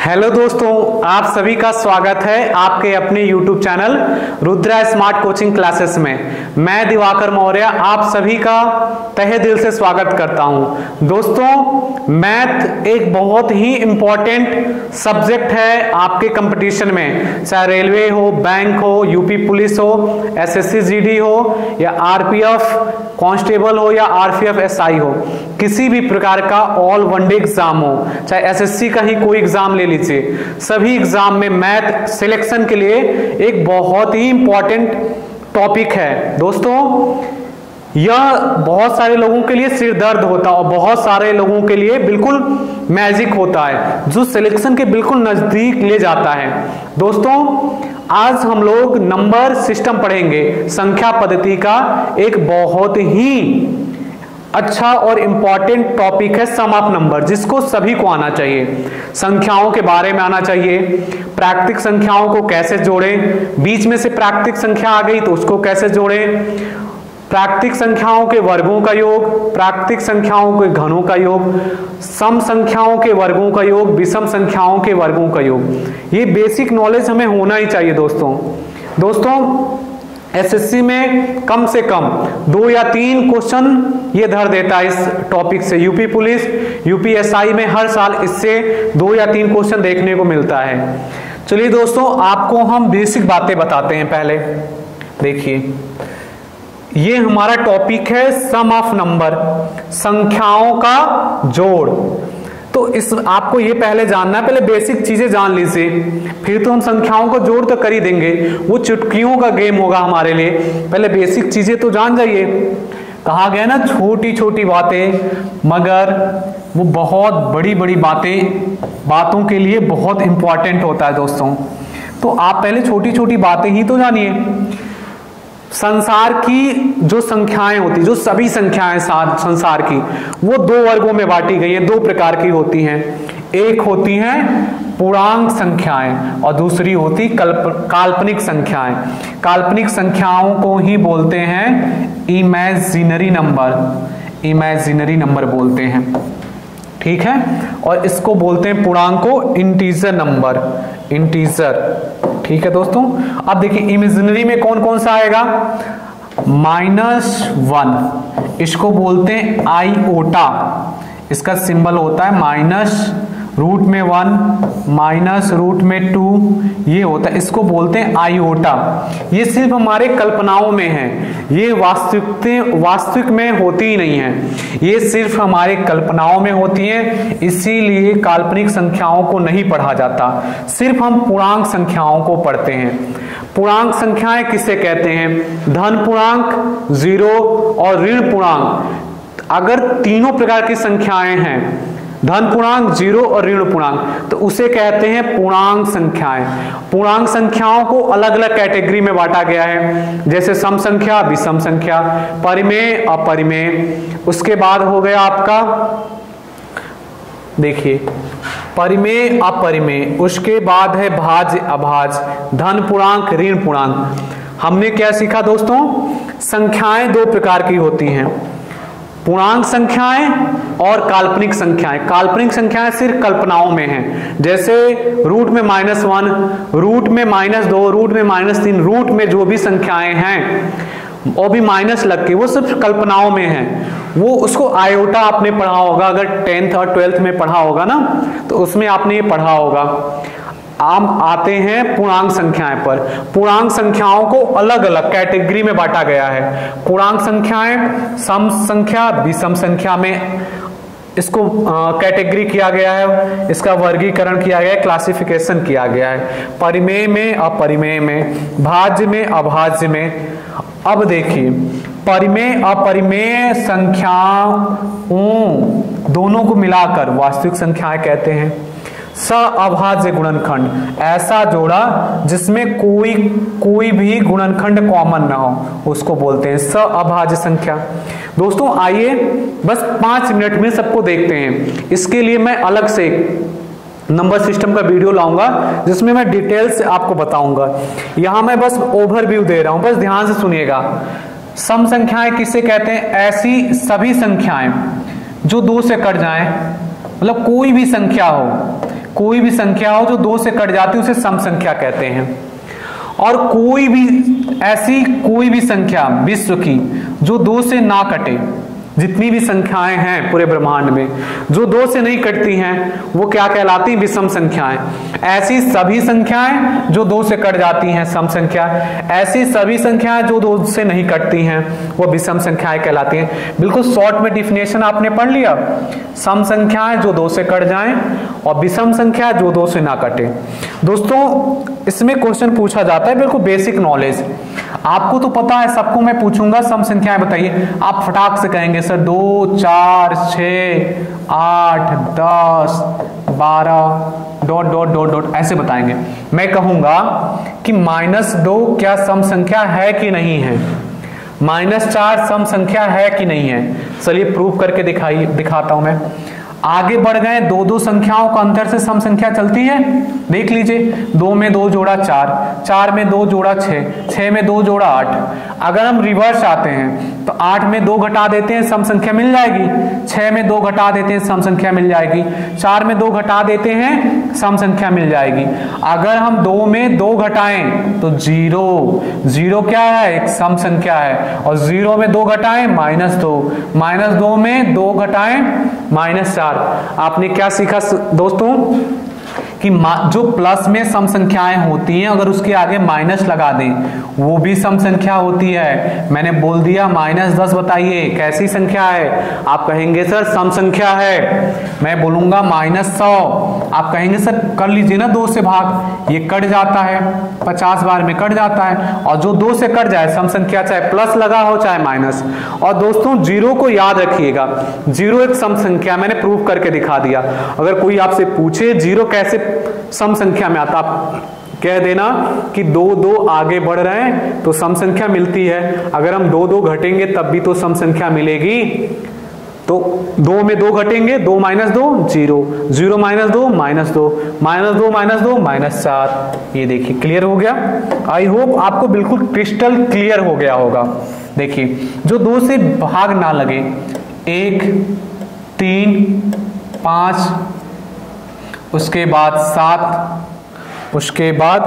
Hello दोस्तों, आप सभी का स्वागत है आपके अपने YouTube channel Rudra smart coaching classes में। मैं दिवाकर मौर्य आप सभी का तहे दिल से स्वागत करता हूं। दोस्तों, मैथ एक बहुत ही इंपॉर्टेंट सब्जेक्ट है आपके कंपटीशन में, चाहे रेलवे हो, बैंक हो, यूपी पुलिस हो, एसएससी जीडी हो या आरपीएफ कांस्टेबल हो या आरपीएफ एसआई हो, किसी भी प्रकार का ऑल वनडे एग्जाम हो, चाहे एसएससी का ही कोई एग्जाम ले लीजिए, सभी एग्जाम में मैथ सिलेक्शन के लिए एक बहुत ही इंपॉर्टेंट टॉपिक है। दोस्तों, यह बहुत सारे लोगों के लिए सिर दर्द होता है और बहुत सारे लोगों के लिए बिल्कुल मैजिक होता है जो सिलेक्शन के बिल्कुल नजदीक ले जाता है। दोस्तों, आज हम लोग नंबर सिस्टम पढ़ेंगे। संख्या पद्धति का एक बहुत ही अच्छा और इंपॉर्टेंट टॉपिक है सम ऑफ नंबर, जिसको सभी को आना चाहिए। संख्याओं के बारे में आना चाहिए, प्राकृतिक संख्याओं को कैसे जोड़ें, बीच में से प्राकृतिक संख्या आ गई तो उसको कैसे जोड़ें, प्राकृतिक संख्याओं के वर्गों का योग, प्राकृतिक संख्याओं के घनों का योग, सम संख्याओं के वर्गों का योग, विषम संख्याओं के वर्गों का योग। ये बेसिक नॉलेज हमें होना ही चाहिए। दोस्तों एसएससी में कम से कम 2 या 3 क्वेश्चन ये धर देता है इस टॉपिक से। यूपी पुलिस, यूपी एसआई में हर साल इससे 2 या 3 क्वेश्चन देखने को मिलता है। चलिए दोस्तों, आपको हम बेसिक बातें बताते हैं। पहले देखिए, ये हमारा टॉपिक है सम ऑफ नंबर, संख्याओं का जोड़। तो इस आपको ये पहले जानना है, पहले बेसिक चीजें जान लीजिए, फिर तो हम संख्याओं को जोड़ तो कर ही देंगे, वो चुटकियों का गेम होगा हमारे लिए। पहले बेसिक चीजें तो जान जाइए। कहा गया ना, छोटी छोटी बातें मगर वो बहुत बड़ी बड़ी बातों के लिए बहुत इंपॉर्टेंट होता है। दोस्तों, तो आप पहले छोटी छोटी बातें ही तो जानिए। संसार की जो संख्याएं होती, जो सभी संख्याएं संसार की, वो 2 वर्गों में बांटी गई हैं, 2 प्रकार की होती हैं। एक होती हैं पूर्णांक संख्याएं और दूसरी होती काल्पनिक संख्याएं। काल्पनिक संख्याओं को ही बोलते हैं इमेजिनरी नंबर बोलते हैं, ठीक है। और इसको बोलते हैं पूर्णांक को इंटीजर नंबर, ठीक है। दोस्तों, अब देखिए इमेजिनरी में कौन कौन सा आएगा। -1, इसको बोलते हैं आईओटा, इसका सिंबल होता है माइनस रूट में 1 माइनस रूट में 2, ये होता है, इसको बोलते हैं आईओटा। ये सिर्फ हमारे कल्पनाओं में है, ये वास्तविक में होती ही नहीं है, ये सिर्फ हमारे कल्पनाओं में होती है। इसीलिए काल्पनिक संख्याओं को नहीं पढ़ा जाता, सिर्फ हम पूर्णांक संख्याओं को पढ़ते हैं। पूर्णांक संख्याएं किसे कहते हैं? धन पूर्णांक, 0 और ऋण पूर्णांक। अगर तीनों प्रकार की संख्याएं हैं, धन पूर्णांक, 0 और ऋण पूर्णांक, तो उसे कहते हैं पूर्णांक संख्याएं। पूर्णांक संख्याओं को अलग अलग कैटेगरी में बांटा गया है, जैसे सम संख्या, विषम संख्या, परिमेय, अपरिमेय। उसके बाद हो गया आपका, देखिए परिमेय, अपरिमेय। उसके बाद है भाज्य, अभाज्य, धन पूर्णांक, ऋण पूर्णांक। हमने क्या सीखा दोस्तों? संख्याएं 2 प्रकार की होती हैं, पूर्णांक संख्याएं और काल्पनिक संख्याएं। काल्पनिक संख्याएं सिर्फ कल्पनाओं में हैं, जैसे रूट में -1, रूट में -2, रूट में -3, रूट में जो भी संख्याएं हैं वो भी माइनस लग के, वो सिर्फ कल्पनाओं में है। वो उसको आयोटा आपने पढ़ा होगा, अगर 10th और 12th में पढ़ा होगा ना, तो उसमें आपने ये पढ़ा होगा। हम आते हैं पूर्णांक संख्याएं पर। पूर्णांक संख्याओं को अलग अलग कैटेगरी में बांटा गया है। पूर्णांक संख्याएं सम संख्या, विषम संख्या में इसको कैटेगरी किया गया है, इसका वर्गीकरण किया गया है, क्लासिफिकेशन किया गया है। परिमेय में, अपरिमेय में, भाज्य में, अभाज्य में। अब देखिए, परिमेय अपरिमेय संख्याओं दोनों को मिलाकर वास्तविक संख्याएं कहते हैं। अभाज्य गुणनखंड, ऐसा जोड़ा जिसमें कोई भी गुणनखंड कॉमन ना हो, उसको बोलते हैं अभाज्य संख्या। दोस्तों, आइए बस 5 मिनट में सबको देखते हैं। इसके लिए मैं अलग से नंबर सिस्टम का वीडियो लाऊंगा, जिसमें मैं डिटेल से आपको बताऊंगा। यहां मैं बस ओवरव्यू दे रहा हूं, बस ध्यान से सुनिएगा। सम संख्याएं किसे कहते हैं? ऐसी सभी संख्याएं जो 2 से कट जाएं, मतलब कोई भी संख्या हो जो 2 से कट जाती है उसे सम संख्या कहते हैं। और कोई भी संख्या विश्व की जो 2 से ना कटे, जितनी भी संख्याएं हैं पूरे ब्रह्मांड में जो 2 से नहीं कटती हैं वो क्या कहलाती हैं? विषम संख्याएं। ऐसी सभी संख्याएं जो 2 से कट जाती हैं सम संख्या, ऐसी सभी संख्याएं जो 2 से नहीं कटती हैं वो विषम संख्याएं कहलाती हैं। बिल्कुल शॉर्ट में डिफिनेशन आपने पढ़ लिया। सम संख्याएं जो 2 से कट जाएं और विषम संख्या जो 2 से ना कटे। दोस्तों इसमें क्वेश्चन पूछा जाता है, बिल्कुल बेसिक नॉलेज आपको तो पता है, सबको मैं पूछूंगा सम संख्याएं बताइए, आप फटाक से कहेंगे sir 2, 4, 6, 8, 10, 12 dot dot dot dot ऐसे बताएंगे। मैं कहूंगा कि -2 क्या सम संख्या है कि नहीं है, -4 सम संख्या है कि नहीं है। चलिए प्रूव करके दिखाता हूं मैं। आगे बढ़ गए, 2 संख्याओं का अंतर से सम संख्या चलती है। देख लीजिए 2 में 2 जोड़ा 4, 4 में 2 जोड़ा 6, 6 में 2 जोड़ा 8। अगर हम रिवर्स आते हैं तो 8 में 2 घटा देते हैं सम संख्या मिल जाएगी, 6 में 2 घटा देते हैं सम संख्या मिल जाएगी, 4 में 2 घटा देते हैं सम संख्या मिल जाएगी। अगर हम 2 में 2 घटाएं तो 0 क्या है? एक सम संख्या है। और 0 में 2 घटाएं -2, -2 में 2 घटाएं -4। आपने क्या सीखा दोस्तों कि जो प्लस में सम संख्याएं होती हैं अगर उसके आगे माइनस लगा दें वो भी सम संख्या होती है। मैंने बोल दिया -10 बताइए कैसी संख्या है, आप कहेंगे सर सम संख्या है। मैं बोलूंगा -100, आप कहेंगे सर कर लीजिए ना 2 से भाग, ये कट जाता है 50 बार में कट जाता है। और जो 2 से कट जाए सम संख्या चाहे प्लस लगा हो चाहे माइनस। और दोस्तों 0 को याद रखिएगा, 0 एक सम संख्या, मैंने प्रूफ करके दिखा दिया। अगर कोई आपसे पूछे 0 कैसे सम संख्या में आता, आप कह देना कि 2 आगे बढ़ रहे हैं तो सम संख्या मिलती है। अगर हम 2 घटेंगे तब भी तो सम संख्या मिलेगी। तो 2 में 2 घटेंगे, 2 - 2 0, 0 - 2 -2, -2 -4। ये देखिए क्लियर हो गया। आई होप आपको बिल्कुल क्रिस्टल क्लियर हो गया होगा। देखिए जो 2 से भाग ना लगे, 1, 3, 5, उसके बाद 7, उसके बाद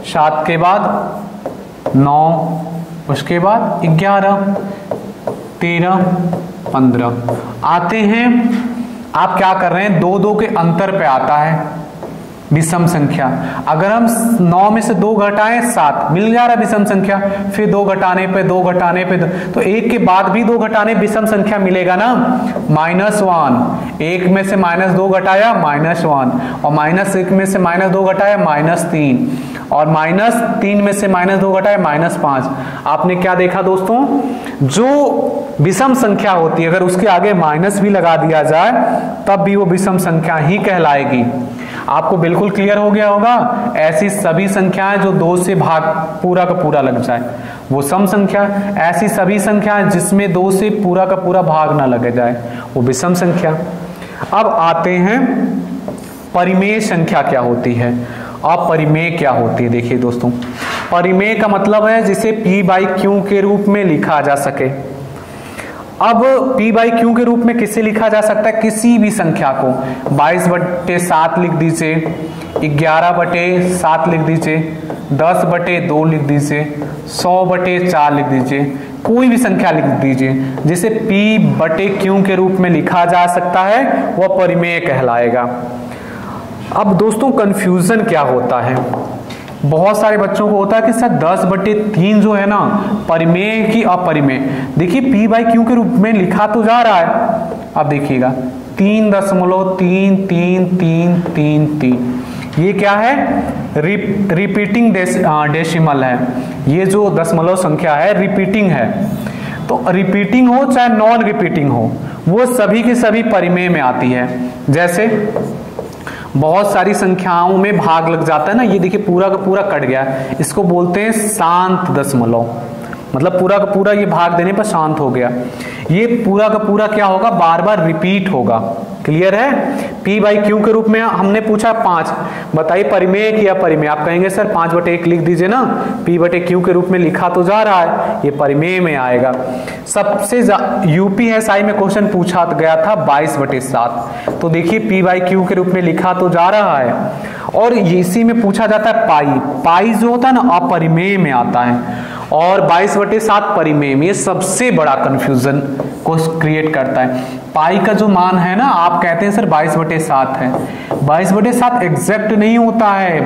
7 के बाद 9, उसके बाद 11, 13, 15 आते हैं। आप क्या कर रहे हैं? 2 के अंतर पे आता है विषम संख्या। अगर हम 9 में से 2 घटाएं 7 मिल जा रहा है विषम संख्या, फिर 2 घटाने पे 2 घटाने पे तो 1 के बाद भी 2 घटाने विषम संख्या मिलेगा ना, -1। 1 में से -2 घटाया -1, और -1 में से -2 घटाया -3, और -3 में से -2 घटाया -5। आपने क्या देखा दोस्तों? जो विषम संख्या होती है अगर उसके आगे माइनस भी लगा दिया जाए तब भी वो विषम संख्या ही कहलाएगी। आपको बिल्कुल क्लियर हो गया होगा। ऐसी सभी संख्याएं जो 2 से भाग पूरा का पूरा लग जाए वो सम संख्या, ऐसी सभी संख्याएं जिसमें 2 से पूरा का पूरा भाग ना लग जाए वो विषम संख्या। अब आते हैं परिमेय संख्या क्या होती है। अब परिमेय क्या होती है? देखिए दोस्तों, परिमेय का मतलब है जिसे P/Q के रूप में लिखा जा सके। अब P/Q के रूप में किसे लिखा जा सकता है? किसी भी संख्या को 22/7 लिख दीजिए, 11/7 लिख दीजिए, 10/2 लिख दीजिए, 100/4 लिख दीजिए, कोई भी संख्या लिख दीजिए जिसे P/Q के रूप में लिखा जा सकता है वह परिमेय कहलाएगा। अब दोस्तों कंफ्यूजन क्या होता है? बहुत सारे बच्चों को होता है कि सर 10/3 जो है ना परिमेय की अपरिमेय। देखिए P/Q के रूप में लिखा तो जा रहा है। अब देखिएगा 3.3333, ये क्या है? रिपीटिंग डेसिमल है। ये जो दशमलव संख्या है रिपीटिंग है। तो रिपीटिंग हो चाहे नॉन रिपीटिंग हो वो सभी के सभी परिमेय में आती है। जैसे बहुत सारी संख्याओं में भाग लग जाता है ना, ये देखिए पूरा का पूरा कट गया, इसको बोलते हैं शांत दशमलव, मतलब पूरा का पूरा ये भाग देने पर शांत हो गया। ये पूरा का पूरा क्या होगा, बार बार रिपीट होगा। क्लियर है? P बाई क्यू के रूप में हमने पूछा 5, बताइए परिमेय कि अपरिमेय। आप कहेंगे सर 5/1 लिख दीजिए ना, P बटे क्यू के रूप में लिखा तो जा रहा है, ये परिमेय में आएगा। सबसे यूपीएसआई में क्वेश्चन पूछा गया था 22/7, तो देखिए P बाई क्यू के रूप में लिखा तो जा रहा है। और इसी में पूछा जाता है पाई, पाई जो होता है ना अपरिमेय में आता है, और 22/7 परिमेय में। ये सबसे बड़ा कंफ्यूजन को क्रिएट करता है। पाई का जो मान है ना, आप कहते हैं सर 22/7 है, 22/7 एग्जैक्ट नहीं होता है,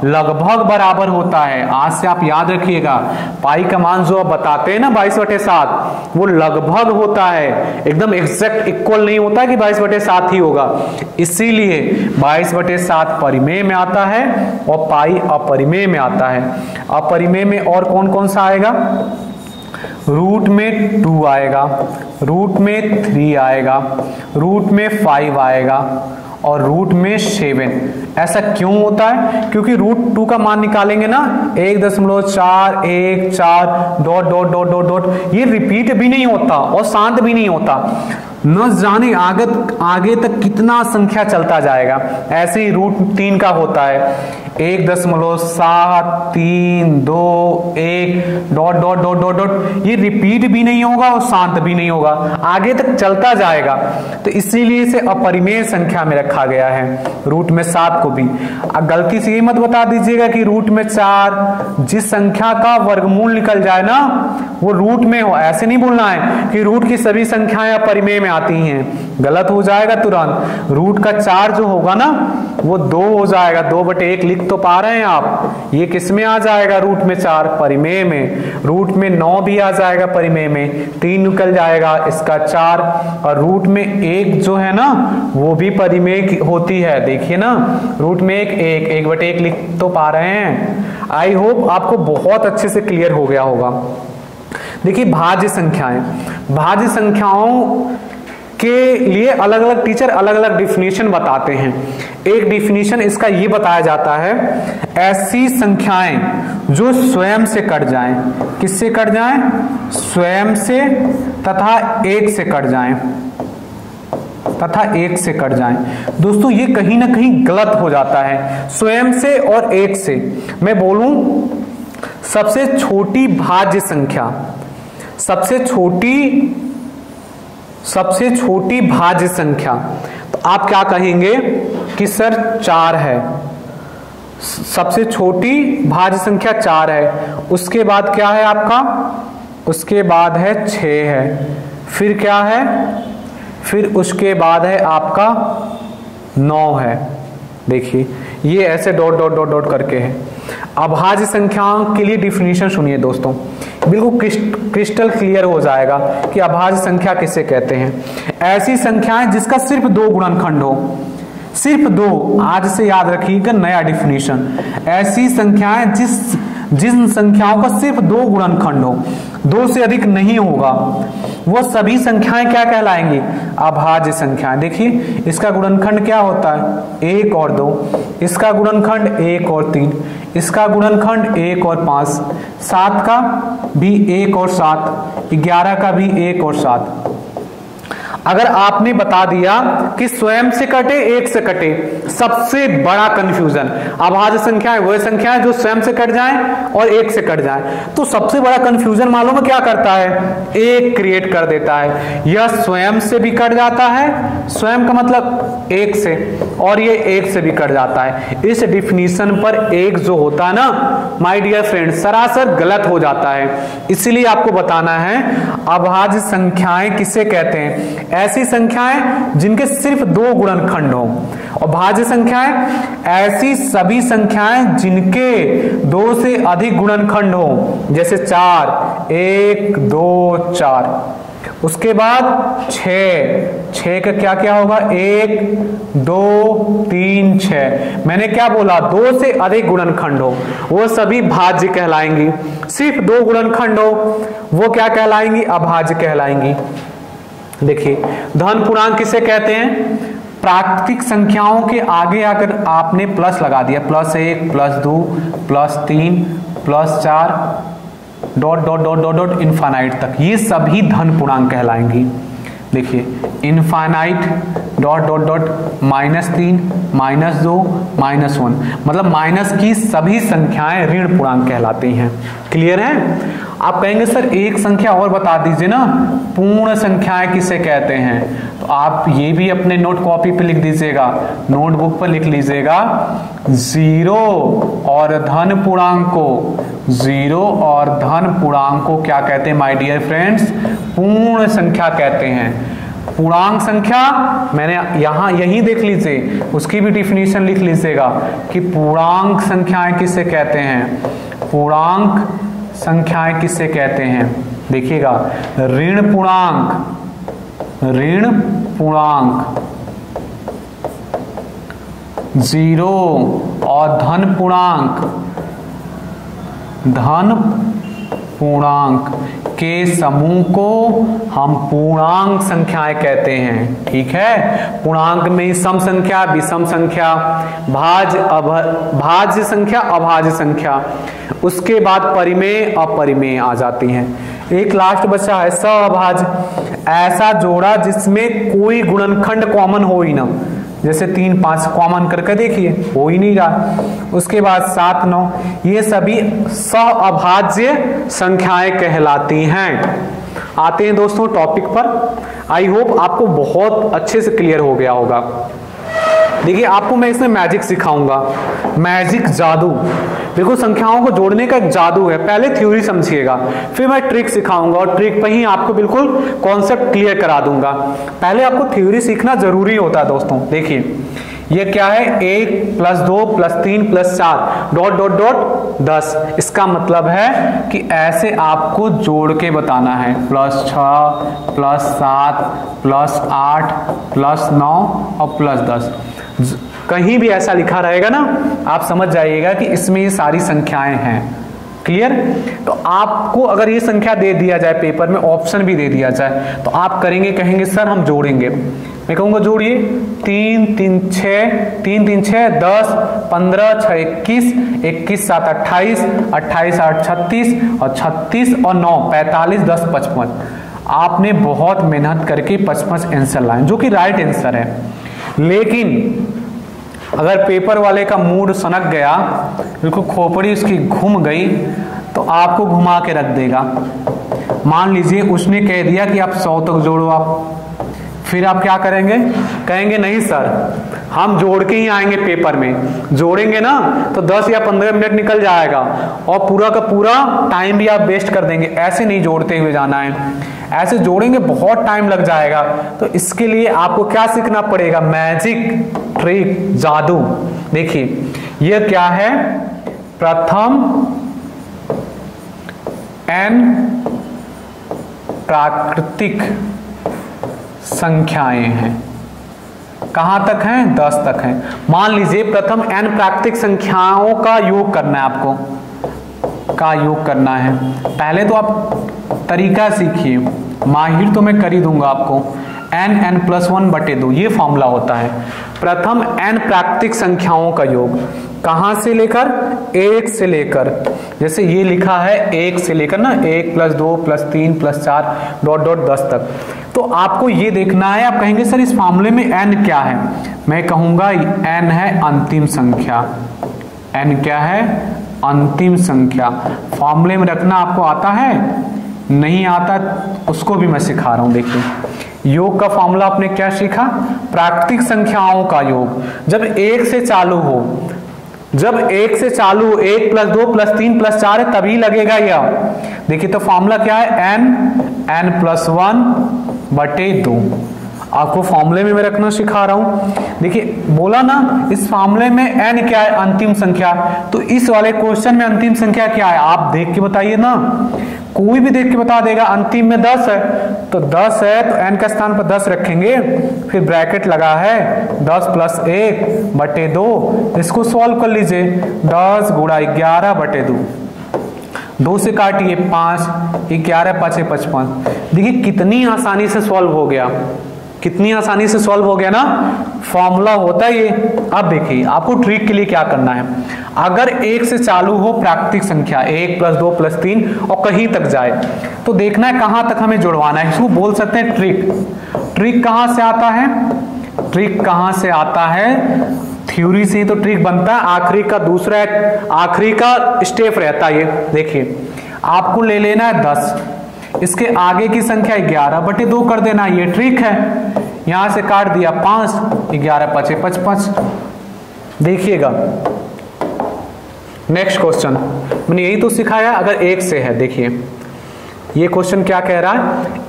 लगभग बराबर होता है। आज से आप याद रखिएगा, पाई का मान जो आप बताते हैं ना 22/7, वो लगभग होता है, एकदम एग्जैक्ट इक्वल नहीं होता कि 22/7 ही होगा। इसीलिए 22/7 परिमेय में आता है और पाई अपरिमेय में आता है। अपरिमेय में और कौन कौन सा आएगा, रूट में 2 आएगा, रूट में 3 आएगा, रूट में 5 आएगा और रूट में 7। ऐसा क्यों होता है? क्योंकि रूट 2 का मान निकालेंगे ना 1.414 dot dot dot dot dot, ये रिपीट भी नहीं होता और शांत भी नहीं होता, न जाने आगे तक कितना संख्या चलता जाएगा। ऐसे ही रूट 3 का होता है 1.732 dot dot dot dot dot, ये रिपीट भी नहीं होगा और शांत भी नहीं होगा, आगे तक चलता जाएगा। तो इसीलिए इसे अपरिमेय संख्या में रखा गया है, रूट में 7 को भी। गलती से ये मत बता दीजिएगा कि रूट में 4, जिस संख्या का वर्गमूल निकल जाए ना वो रूट में हो, ऐसे नहीं बोलना है कि रूट की सभी संख्याएं अपरिमेय में आती हैं, गलत हो जाएगा तुरंत। रूट का 4 जो होगा ना वो 2 हो जाएगा, 2/1 लिख तो पा रहे हैं आप, ये किस में आ जाएगा, रूट में 4 परिमेय में। रूट में 9 भी आ जाएगा परिमेय में, 3 निकल जाएगा इसका 4, और रूट में 1 जो है ना वो भी परिमेय होती है। देखिए ना, रूट में 1/1 लिख तो पा रहे हैं। आई होप आपको बहुत अच्छे से क्लियर हो गया होगा। देखिए भाज्य संख्याएं, भाज्य संख्याओं के लिए अलग अलग टीचर अलग अलग डिफिनीशन बताते हैं। एक डिफिनीशन इसका ये बताया जाता है, ऐसी संख्याएं जो स्वयं से कट जाएं। किससे कट जाएं? स्वयं से तथा 1 से कट जाएं, तथा 1 से कट जाएं। दोस्तों ये कहीं ना कहीं गलत हो जाता है, स्वयं से और 1 से। मैं बोलूं सबसे छोटी भाज्य संख्या, सबसे छोटी भाज्य संख्या, तो आप क्या कहेंगे कि सर 4 है। सबसे छोटी भाज्य संख्या 4 है, उसके बाद क्या है आपका, उसके बाद है 6 है, फिर क्या है, फिर उसके बाद है आपका 9 है। देखिए ये ऐसे डॉट डॉट डॉट डॉट करके है। अभाज्य संख्याओं के लिए डिफिनीशन सुनिए दोस्तों, बिल्कुल क्रिस्टल क्लियर हो जाएगा कि अभाज्य संख्या किसे कहते हैं। ऐसी संख्याएं जिसका सिर्फ 2 गुणनखंड हो, सिर्फ 2, आज से याद रखिएगा नया डिफिनीशन। ऐसी संख्याएं जिन संख्याओं का सिर्फ 2 गुणनखंड हो, 2 से अधिक नहीं होगा, वो सभी संख्याएं क्या कहलाएंगी, अभाज्य संख्याएं। देखिए इसका गुणनखंड क्या होता है, 1 और 2, इसका गुणनखंड 1 और 3, इसका गुणनखंड 1 और 5, 7 का भी 1 और 7, 11 का भी 1 और 7। अगर आपने बता दिया कि स्वयं से कटे 1 से कटे, सबसे बड़ा कंफ्यूजन। अभाज्य संख्याएं वह संख्याएं जो स्वयं से कट जाएं और 1 से कट जाएं, तो सबसे बड़ा कंफ्यूजन मालूम है क्या करता है, 1 क्रिएट कर देता है। यह स्वयं से भी कट जाता है, स्वयं का मतलब 1 से, और ये 1 से भी कट जाता है। इस डिफिनीशन पर 1 जो होता है ना माय डियर फ्रेंड सरासर गलत हो जाता है। इसलिए आपको बताना है अभाज्य संख्याएं किसे कहते हैं, ऐसी संख्याएं जिनके सिर्फ 2 गुणनखंड हो। और भाज्य संख्याएं ऐसी सभी संख्याएं जिनके 2 से अधिक गुणनखंड हो, जैसे 4, 1 2 4। उसके बाद 6 का क्या क्या होगा, 1 2 3 6। मैंने क्या बोला, 2 से अधिक गुणनखंड हो वो सभी भाज्य कहलाएंगी, सिर्फ 2 गुणनखंड हो वो क्या कहलाएंगी, अभाज्य कहलाएंगी। देखिए धन पूर्णांक किसे कहते हैं, प्राकृतिक संख्याओं के आगे अगर आपने प्लस लगा दिया, +1 +2 +3 +4 dot dot dot dot dot infinite तक, ये सभी धन पूर्णांक कहलाएंगी। देखिए इनफाइनाइट डॉट डॉट डॉट -3 -2 -1, मतलब माइनस की सभी संख्याएं ऋण पूर्णांक कहलाती हैं। क्लियर है? आप कहेंगे सर एक संख्या और बता दीजिए ना, पूर्ण संख्याएं किसे कहते हैं? तो आप ये भी अपने नोट कॉपी पे लिख दीजिएगा, नोटबुक पर लिख लीजिएगा, जीरो और धन पूर्णांक को, जीरो और धन पूर्णांक को क्या कहते हैं माय डियर फ्रेंड्स? पूर्ण संख्या कहते हैं। पूर्णांक संख्या मैंने यहां यही देख लीजिए, उसकी भी डिफिनीशन लिख लीजिएगा कि पूर्णांक संख्याएं किसे कहते हैं, पूर्णांक संख्याएं किसे कहते हैं। देखिएगा, ऋण पूर्णांक, ऋण पूर्णांक, जीरो और धन पूर्णांक, धन पूर्णांक के समूह को हम पूर्णांक संख्याएं कहते हैं। ठीक है? पूर्णांक में सम संख्या, विषम संख्या, भाज्य संख्या, अभाज्य संख्या, उसके बाद परिमेय अपरिमेय आ जाती हैं। एक लास्ट बचा है सहअभाज्य, ऐसा जोड़ा जिसमें कोई गुणनखंड कॉमन हो ही ना, जैसे 3 5 कॉमन करके देखिए, हो ही नहीं रहा। उसके बाद 7 9, ये सभी सहअभाज्य संख्याएं कहलाती हैं। आते हैं दोस्तों टॉपिक पर। आई होप आपको बहुत अच्छे से क्लियर हो गया होगा। देखिए आपको मैं इसमें मैजिक सिखाऊंगा, मैजिक जादू। देखो संख्याओं को जोड़ने का एक जादू है, पहले थ्योरी समझिएगा, फिर मैं ट्रिक सिखाऊंगा और ट्रिक पे ही आपको बिल्कुल कॉन्सेप्ट क्लियर करा दूंगा। पहले आपको थ्योरी सीखना जरूरी होता है दोस्तों। देखिए ये क्या है, 1 + 2 + 3 + 4 डॉट डॉट डॉट 10। इसका मतलब है कि ऐसे आपको जोड़ के बताना है, +6 +7 +8 +9 और +10। कहीं भी ऐसा लिखा रहेगा ना, आप समझ जाइएगा कि इसमें ये सारी संख्याएं हैं। क्लियर? तो आपको अगर ये संख्या दे दिया जाए, पेपर में ऑप्शन भी दे दिया जाए, तो आप करेंगे, कहेंगे सर हम जोड़ेंगे। मैं कहूंगा जोड़िए, 3 3 6 3 3 6 10 15 6 21 21 7 28 28 8 36 और 36 और 9 45 10 55। आपने बहुत मेहनत करके 55 आंसर लाए, जो कि राइट आंसर है। लेकिन अगर पेपर वाले का मूड सनक गया, बिल्कुल खोपड़ी उसकी घूम गई, तो आपको घुमा के रख देगा। मान लीजिए उसने कह दिया कि आप 100 तक जोड़ो आप, फिर आप क्या करेंगे? कहेंगे नहीं सर हम जोड़ के ही आएंगे पेपर में। जोड़ेंगे ना तो 10 या 15 मिनट निकल जाएगा और पूरा का पूरा टाइम भी आप वेस्ट कर देंगे। ऐसे नहीं जोड़ते हुए जाना है, ऐसे जोड़ेंगे बहुत टाइम लग जाएगा। तो इसके लिए आपको क्या सीखना पड़ेगा? मैजिक, ट्रिक, जादू। देखिए यह क्या है, प्रथम n प्राकृतिक संख्याएं हैं। कहां तक हैं? 10 तक हैं। मान लीजिए प्रथम n प्राकृतिक संख्याओं का योग करना है, आपको का योग करना है। पहले तो आप तरीका सीखिए, माहिर तो मैं कर ही दूंगा आपको। n+1/2 ये फॉर्मूला होता है। प्रथम n प्राकृतिक संख्याओं का योग कहां से लेकर? 1 से लेकर, जैसे ये लिखा है 1 से लेकर ना, 1 + 2 + 3 + 4 डॉट डॉट 10 तक। तो आपको ये देखना है। आप कहेंगे सर इस मामले में n क्या है? मैं कहूंगा n है अंतिम संख्या। n क्या है? अंतिम संख्या। फॉर्मूले में रखना आपको आता है? नहीं आता, उसको भी मैं सिखा रहा हूं। देखिए योग का फॉर्मूला आपने क्या सीखा? प्राकृतिक संख्याओं का योग जब 1 से चालू हो, जब 1 से चालू 1 + 2 + 3 + 4 है तभी लगेगा यह। देखिए तो फॉर्मूला क्या है? n+1/2। आपको फॉर्मूले में मैं रखना सिखा रहा हूं। देखिए बोला ना इस फॉर्मूले में n क्या है? अंतिम संख्या। तो इस वाले क्वेश्चन में अंतिम संख्या क्या है? आप देख के बताइए ना, कोई भी देख के बता देगा। अंतिम में 10 है, तो 10 है तो n का स्थान पर 10 रखेंगे, फिर ब्रैकेट लगा है 10 + 1/2। इसको सॉल्व कर लीजिए, 10 × 11/2। 2 से काटिए 5, 11 × 5 = 55। देखिए कितनी आसानी से सॉल्व हो गया, कितनी आसानी से सॉल्व हो गया ना, फॉर्मूला होता है ये। अब देखिए आपको ट्रिक के लिए क्या करना है, अगर 1 से चालू हो प्राकृतिक संख्या 1 + 2 + 3 और कहीं तक जाए तो देखना है कहां तक हमें जुड़वाना है, इसको बोल सकते हैं ट्रिक। ट्रिक कहां से आता है, ट्रिक कहां से आता है, थ्योरी से ही तो ट्रिक बनता है। आखिरी का दूसरा आखिरी का स्टेप रहता है ये। देखिए आपको ले लेना है 10, इसके आगे की संख्या 11/2 कर देना, ये ट्रिक है। यहां से काट दिया 5, 11 × 5 = 55। देखिएगा नेक्स्ट क्वेश्चन, मैंने यही तो सिखाया अगर 1 से है। देखिए ये क्वेश्चन क्या कह रहा है,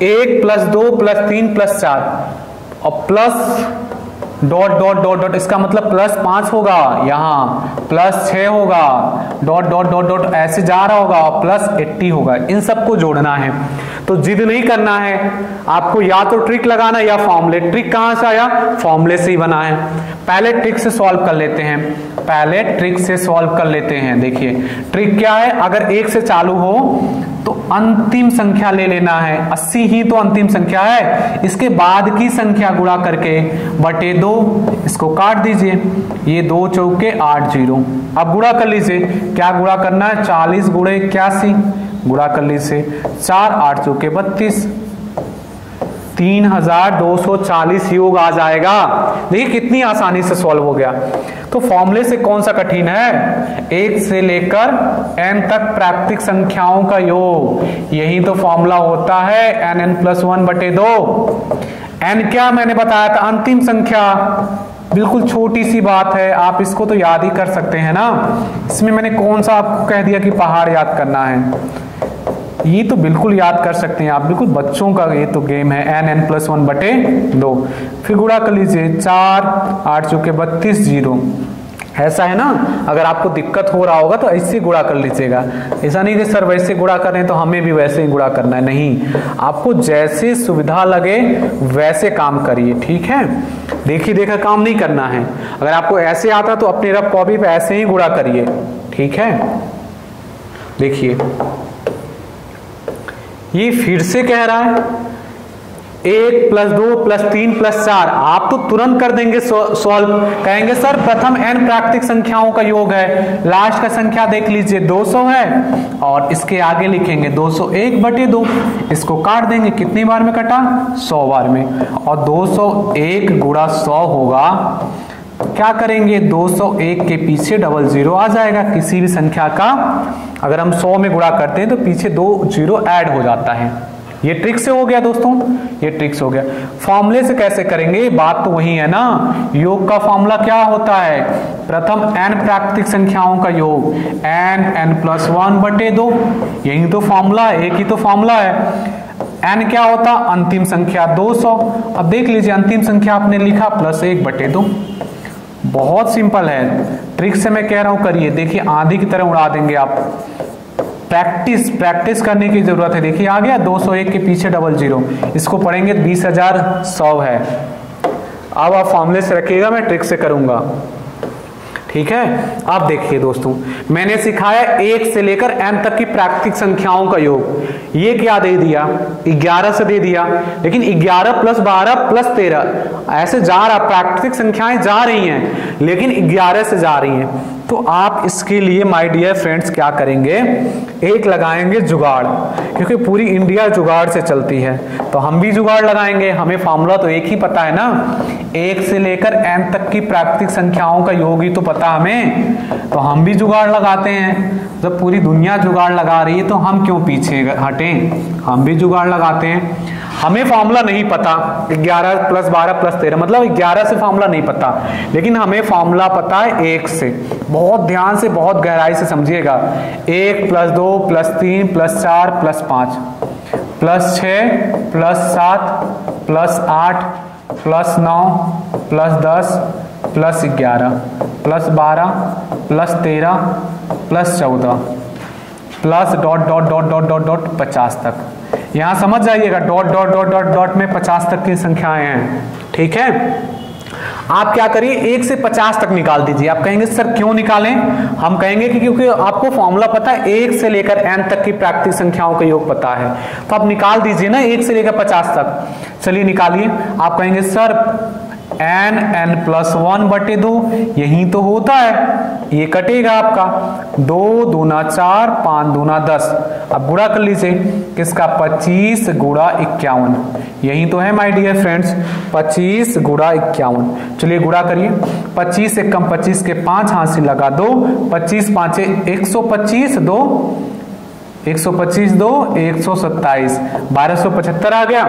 1 + 2 + 3 + 4 और plus dot dot dot dot, इसका मतलब +5 होगा, यहाँ +6 होगा, डॉट डॉट डॉट डॉट ऐसे जा रहा होगा और +80 होगा। इन सबको जोड़ना है, तो जिद नहीं करना है आपको, या तो ट्रिक लगाना या फॉर्मूले। ट्रिक कहां से आया, फॉर्मूले से ही बना है। पहले ट्रिक से सॉल्व कर लेते हैं, पहले ट्रिक से सॉल्व कर लेते हैं। देखिए ट्रिक क्या है, अगर 1 से चालू हो तो अंतिम संख्या ले लेना है, 80 ही तो अंतिम संख्या है, इसके बाद की संख्या गुणा करके /2, इसको काट दीजिए, ये 2 चौके 8 0। अब गुणा कर लीजिए, क्या गुणा करना है, 40 × 81 गुणा कर लीजिए, 4 8 चौके 32, 3240 योग आ जाएगा। देखिए कितनी आसानी से सॉल्व हो गया। तो फॉर्मूले से कौन सा कठिन है, 1 से लेकर n तक प्राकृतिक संख्याओं का योग, यही तो फॉर्मूला होता है n + 1/2। n क्या मैंने बताया था, अंतिम संख्या, बिल्कुल छोटी सी बात है, आप इसको तो याद ही कर सकते हैं ना। इसमें मैंने कौन सा आपको कह दिया कि पहाड़ याद करना है, ये तो बिल्कुल याद कर सकते हैं आप, बिल्कुल बच्चों का ये तो गेम है। n + 1/2, फिर गुणा कर लीजिए, 4 8 चौके 32 0। ऐसा है ना, अगर आपको दिक्कत हो रहा होगा तो ऐसे गुणा कर लीजिएगा, ऐसा नहीं कि सर वैसे गुणा कर रहे हैं तो हमें भी वैसे ही गुणा करना है, नहीं, आपको जैसे सुविधा लगे वैसे काम करिए, ठीक है। देखिए देखा काम नहीं करना है, अगर आपको ऐसे आता तो अपनी रफ कॉपी पे ऐसे ही गुणा करिए, ठीक है। देखिए ये फिर से कह रहा है 1 + 2 + 3 + 4, आप तो तुरंत कर देंगे सॉल्व, कहेंगे सर प्रथम n प्राकृतिक संख्याओं का योग है, लास्ट का संख्या देख लीजिए 200 है और इसके आगे लिखेंगे 201/2, इसको काट देंगे, कितनी बार में कटा, 100 बार में, और 201 × 100 होगा, क्या करेंगे 201 के पीछे 00 आ जाएगा, किसी भी संख्या का अगर हम 100 में गुणा करते हैं तो पीछे 2 0 ऐड हो जाता है। ये ट्रिक से हो गया दोस्तों, ये ट्रिक से हो गया। फॉर्मूले से कैसे करेंगे, बात तो वही है ना, योग का फॉर्मूला क्या होता है, प्रथम n प्राकृतिक संख्याओं का योग n + 1/2, यही तो फॉर्मूला है, एक ही तो फॉर्मूला है। n क्या होता, अंतिम संख्या 200। अब देख लीजिए अंतिम संख्या आपने लिखा +1/2, बहुत सिंपल है। ट्रिक से मैं कह रहा हूं करिए, देखिए आंधी की तरह उड़ा देंगे आप, प्रैक्टिस करने की जरूरत है। देखिए आ गया 201 के पीछे 00, इसको पढ़ेंगे 20,100 है। अब आप फॉर्मूले से रखिएगा, मैं ट्रिक से करूंगा, ठीक है। अब देखिए दोस्तों मैंने सिखाया 1 से लेकर n तक की प्राकृतिक संख्याओं का योग, ये क्या दे दिया, 11 से दे दिया, लेकिन 11 + 12 + 13 ऐसे जा रहा, प्राकृतिक संख्याएं जा रही हैं लेकिन 11 से जा रही हैं। तो आप इसके लिए माय डियर फ्रेंड्स क्या करेंगे, एक लगाएंगे जुगाड़, क्योंकि पूरी इंडिया जुगाड़ से चलती है, तो हम भी जुगाड़ लगाएंगे। हमें फॉर्मूला तो एक ही पता है ना, 1 से लेकर n तक की प्राकृतिक संख्याओं का योग ही तो पता हमें, तो हम भी जुगाड़ लगाते हैं। जब पूरी दुनिया जुगाड़ लगा रही है तो हम क्यों पीछे हटें, हम भी जुगाड़ लगाते हैं। हमें फॉर्मूला नहीं पता, 11 + 12 + 13 मतलब 11 से फॉर्मूला नहीं पता, लेकिन हमें फॉर्मूला पता है 1 से। बहुत ध्यान से बहुत गहराई से समझिएगा, 1 + 2 + 3 + 4 + 5 +6 + 7 + 8 + 9 + 10 + 11 + 12 + 13 + 14 plus dot dot dot dot dot dot 50 तक। यहां समझ जाइएगा, dot dot dot dot dot में 50 तक की संख्याएं हैं, ठीक है। आप क्या करिए 1 से 50 तक निकाल दीजिए। आप कहेंगे सर क्यों निकालें? हम कहेंगे कि क्योंकि आपको फॉर्मूला पता है 1 से लेकर n तक की प्राकृतिक संख्याओं का योग पता है, तो आप निकाल दीजिए ना 1 से लेकर 50 तक। चलिए निकालिए। आप कहेंगे सर n+1/2 यही तो होता है, ये कटेगा आपका 2 दूना 4 5 दूना 10। अब गुणा कर लीजिए किसका 25 गुणा 51, यही तो है माय डियर फ्रेंड्स 25 गुणा 51। चलिए गुणा करिए 25 एक कम 25 के 5 हाथ से लगा 2, 25 5 125 2 125 2 127 1275 आ गया।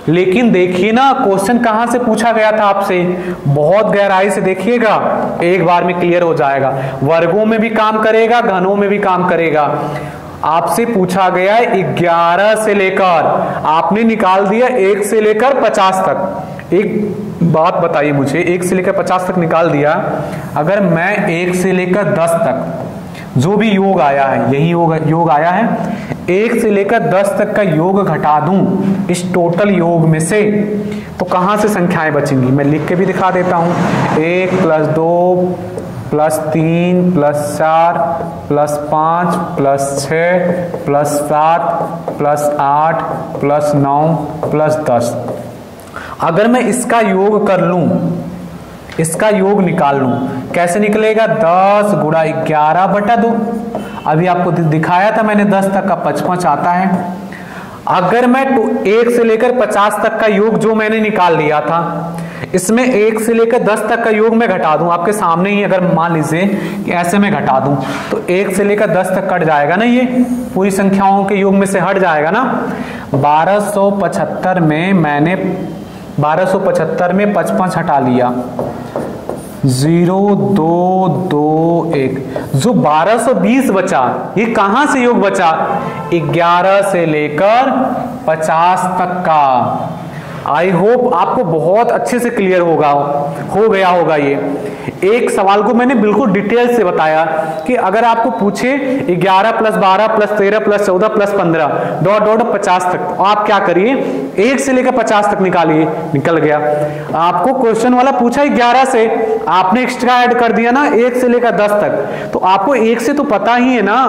लेकिन देखिए ना क्वेश्चन कहां से पूछा गया था आपसे, बहुत गहराई से देखिएगा, एक बार में क्लियर हो जाएगा। वर्गों में भी काम करेगा, घनों में भी काम करेगा। आपसे पूछा गया है 11 से लेकर, आपने निकाल दिया 1 से लेकर 50 तक। एक बात बताइए मुझे, 1 से लेकर 50 तक निकाल दिया, अगर मैं 1 से लेकर 10 तक जो भी योग आया है, यही योग आया है, 1 से लेकर 10 तक का योग घटा दूं इस टोटल योग में से, तो कहां से संख्याएं बचेंगी? मैं लिख के भी दिखा देता हूं। 1 + 2 + 3 + 4 + 5 + 6 + 7 + 8 + 9 + 10। अगर मैं इसका योग कर लूं, इसका योग निकाल लूं, कैसे निकलेगा? 10 गुणा 11/2। अभी आपको दिखाया था मैंने 10 तक का 55 आता है। अगर मैं 1 से लेकर 50 तक का योग जो मैंने निकाल लिया था, इसमें 1 से लेकर 10 तक का योग मैं घटा दूं, आपके सामने ही अगर मान लीजिए कि ऐसे में घटा दूं, तो 1 से लेकर 10 तक कट जाएगा ना, ये पूरी संख्याओं के योग में से हट जाएगा ना। 1275 में मैंने 1275 में 55 हटा लिया, 0 2 2 1, जो 1220 बचा, ये कहां से योग बचा? 11 से लेकर 50 तक का। आई होप आपको बहुत अच्छे से क्लियर हो गया होगा। ये एक सवाल को मैंने बिल्कुल डिटेल से बताया कि अगर आपको पूछे 11 + 12 + 13 + 14 + 15 डॉट डॉट 50 तक, तो आप क्या करिए 1 से लेकर 50 तक निकालिए, निकल गया। आपको क्वेश्चन वाला पूछा 11 से, आपने एक्स्ट्रा ऐड कर दिया ना 1 से लेकर 10 तक, तो आपको 1 से तो पता ही है ना,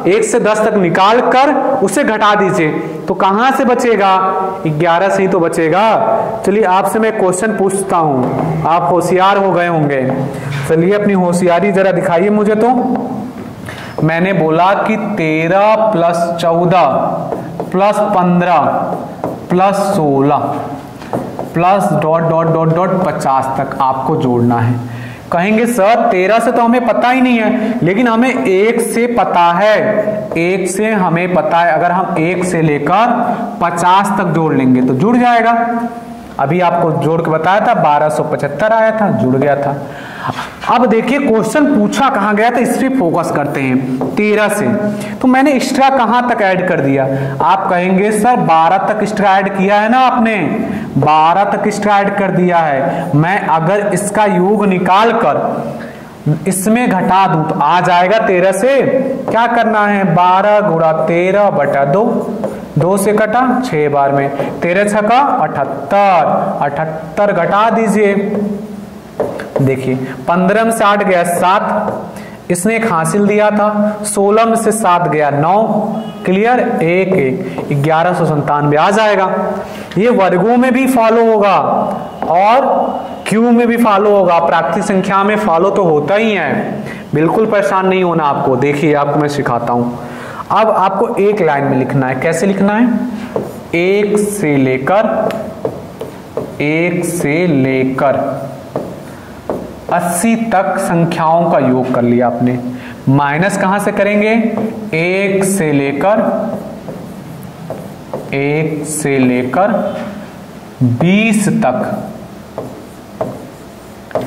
1 से 10 तक निकाल कर उसे घटा दीजिए, तो कहां से बचेगा? 11 से ही तो बचेगा। चलिए आपसे मैं क्वेश्चन पूछता हूं, आप होशियार हो गए होंगे। चलिए अपनी होशियारी जरा दिखाइए मुझे। तो मैंने बोला कि 13 + 14 + 15 + 16 plus dot dot dot dot 50 तक आपको जोड़ना है। कहेंगे सर 13 से तो हमें पता ही नहीं है, लेकिन हमें 1 से पता है, 1 से हमें पता है। अगर हम 1 से लेकर 50 तक जोड़ लेंगे तो जुड़ जाएगा। अभी आपको जोड़ के बताया था 1275 आया था, जुड़ गया था। अब देखिए क्वेश्चन पूछा कहां गया था, इस पे फोकस करते हैं। 13 से तो मैंने एक्स्ट्रा कहां तक ऐड कर दिया? आप कहेंगे सर 12 तक एक्स्ट्रा ऐड किया है ना आपने, 12 तक एक्स्ट्रा ऐड कर दिया है। मैं अगर इसका योग निकाल कर इसमें घटा दूं तो आ जाएगा 13 से। क्या करना है? 12 गुणा 13/2, 2 से कटा 6 बार में, 13 छका 78, 78 घटा दीजिए। देखिए 15 में से 8 गया 7, इसने एक हासिल दिया था। 16 में से 7 गया 9, क्लियर 1 1, 1197 आ जाएगा। ये वर्गों में भी फॉलो होगा और क्यू में भी फॉलो होगा, प्राकृतिक संख्या में फॉलो तो होता ही है। बिल्कुल परेशान नहीं होना आपको। देखिए आपको मैं सिखाता हूं। अब आपको एक लाइन में लिखना है। कैसे लिखना है? 1 से लेकर 80 तक संख्याओं का योग कर लिया आपने। माइनस कहां से करेंगे? 1 से लेकर 20 तक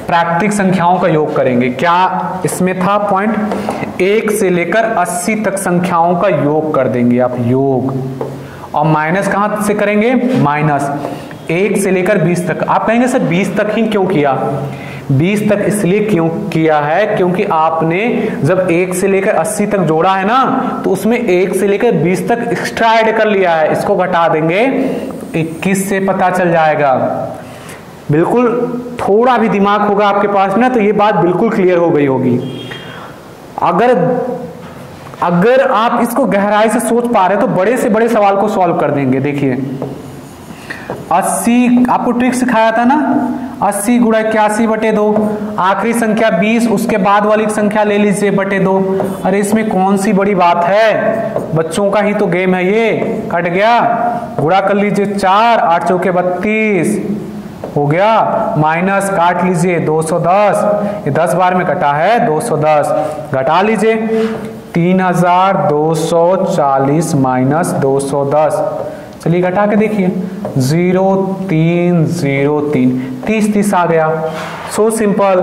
प्राकृतिक संख्याओं का योग करेंगे। क्या इसमें था पॉइंट? 1 से लेकर 80 तक संख्याओं का योग कर देंगे आप, योग। और माइनस कहां से करेंगे? माइनस 1 से लेकर 20 तक। आप कहेंगे सर 20 तक ही क्यों किया? 20 तक इसलिए क्यों किया है क्योंकि आपने जब 1 से लेकर 80 तक जोड़ा है ना, तो उसमें 1 से लेकर 20 तक एक्स्ट्रा ऐड कर लिया है। इसको घटा देंगे तो 21 से पता चल जाएगा। बिल्कुल थोड़ा भी दिमाग होगा आपके पास ना तो ये बात बिल्कुल क्लियर हो गई होगी। अगर आप इसको गहराई से सोच पा रहे हैं तो बड़े से बड़े सवाल को सॉल्व कर देंगे। देखिए 80, आपको ट्रिक सिखाया था ना, 80 गुणा 81 बटे 2, आखिरी संख्या 20, उसके बाद वाली संख्या ले लीजिए बटे 2। अरे इसमें कौन सी बड़ी बात है, बच्चों का ही तो गेम है ये। कट गया, गुणा कर लीजिए 4, 8 चौके 32 हो गया, माइनस काट लीजिए 210, ये 10 बार में कटा है 210, घटा लीजिए 3240 माइनस 210, चलिए घटा के देखिए 0303, 30 आ गया। So simple.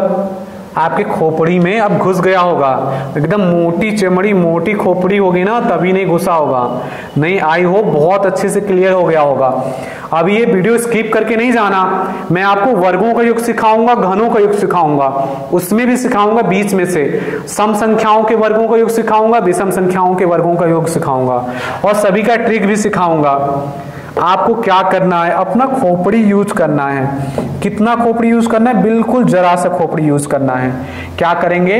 आपके खोपड़ी में अब घुस गया होगा, एकदम मोटी चमड़ी मोटी खोपड़ी होगी ना तभी नहीं घुसा होगा। नहीं, आई होप बहुत अच्छे से क्लियर हो गया होगा। अब ये वीडियो स्किप करके नहीं जाना, मैं आपको वर्गों का योग सिखाऊंगा, घनों का योग सिखाऊंगा, उसमें भी सिखाऊंगा बीच में से सम संख्याओं के वर्गों का योग सिखाऊंगा, विषम संख्याओं के वर्गों का योग सिखाऊंगा और सभी का ट्रिक भी सिखाऊंगा। आपको क्या करना है, अपना खोपड़ी यूज करना है। कितना खोपड़ी यूज करना है, बिल्कुल जरा सा खोपड़ी यूज करना है। क्या करेंगे,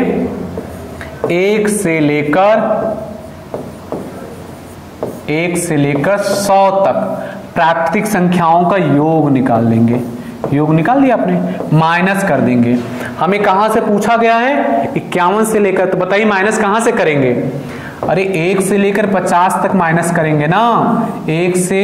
1 से लेकर 100 तक प्राकृतिक संख्याओं का योग निकाल लेंगे। योग निकाल लिया आपने, माइनस कर देंगे। हमें कहां से पूछा गया है, 51 से लेकर, तो बताइए माइनस कहां से करेंगे। अरे 1 से लेकर 50 तक माइनस करेंगे ना, 1 से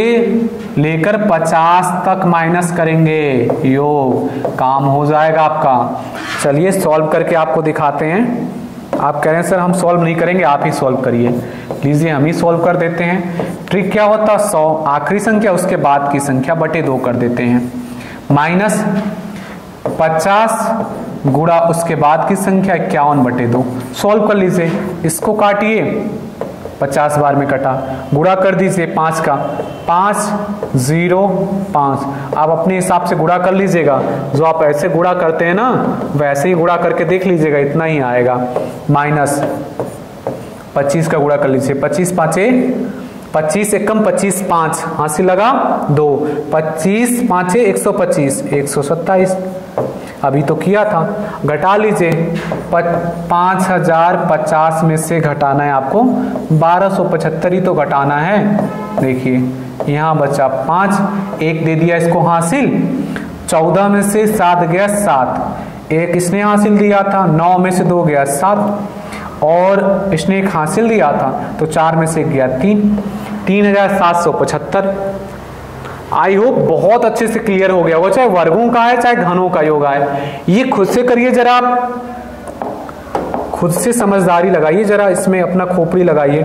लेकर 50 तक माइनस करेंगे, योग काम हो जाएगा आपका। चलिए सॉल्व करके आपको दिखाते हैं। आप कह रहे हैं सर हम सॉल्व नहीं करेंगे, आप ही सॉल्व करिए। लीजिए हम ही सॉल्व कर देते हैं। ट्रिक क्या होता है, 100 आखिरी संख्या उसके बाद की संख्या बटे 2 कर देते हैं, माइनस 50 गुणा उसके बाद की संख्या 51 बटे 2। सॉल्व कर लीजिए, इसको काटिए, 50 बार में कटा, गुणा कर दीजिए 5 का, 505। आप अपने हिसाब से गुणा कर लीजिएगा, जो आप ऐसे गुणा करते हैं ना वैसे ही गुणा करके देख लीजिएगा, इतना ही आएगा। माइनस 25 का गुणा कर लीजिए, 25 पाँचे 25 एकम 25 5 हासिल लगा 2, 25 पाँचे 125, 127 अभी तो किया था। घटा लीजिए, 5050 में से घटाना है आपको 1275 ही तो घटाना है। देखिए यहाँ बचा 5, 1 दे दिया इसको हासिल, 14 में से 7 गया 7, एक इसने हासिल दिया था, 9 में से 2 गया 7 और इसने एक हासिल दिया था तो 4 में से 1 गया 3, 3775। आई होप बहुत अच्छे से क्लियर हो गया, वो चाहे वर्गों का है चाहे घनों का योग है। ये खुद से करिए जरा, आप खुद से समझदारी लगाइए, जरा इसमें अपना खोपड़ी लगाइए।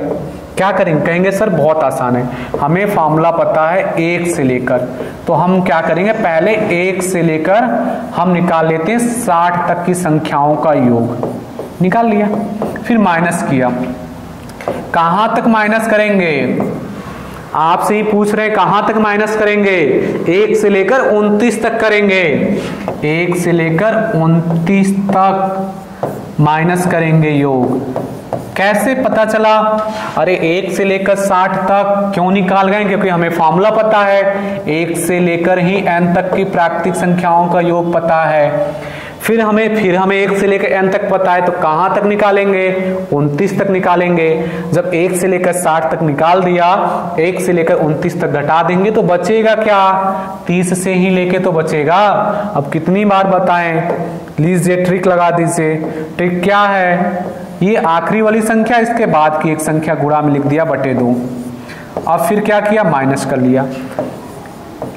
क्या करेंगे, कहेंगे सर बहुत आसान है, हमें फॉर्मूला पता है 1 से लेकर, तो हम क्या करेंगे, पहले 1 से लेकर हम निकाल लेते हैं 60 तक की संख्याओं का योग। निकाल लिया, फिर माइनस किया। कहां तक माइनस करेंगे, आपसे ही पूछ रहे कहां तक माइनस करेंगे, 1 से लेकर 29 तक करेंगे, 1 से लेकर 29 तक माइनस करेंगे योग। कैसे पता चला, अरे 1 से लेकर 60 तक क्यों निकाल गए, क्योंकि हमें फॉर्मूला पता है, 1 से लेकर ही n तक की प्राकृतिक संख्याओं का योग पता है। फिर हमें 1 से लेकर n तक पता है, तो कहां तक निकालेंगे, 29 तक निकालेंगे। जब 1 से लेकर 60 तक निकाल दिया, 1 से लेकर 29 तक घटा देंगे तो बचेगा क्या, 30 से ही लेके तो बचेगा। अब कितनी बार बताएं, लीजिए ट्रिक लगा दीजिए। ट्रिक क्या है, ये आखिरी वाली संख्या इसके बाद की एक संख्या गुणा में लिख दिया बटे 2। अब फिर क्या किया, माइनस कर लिया,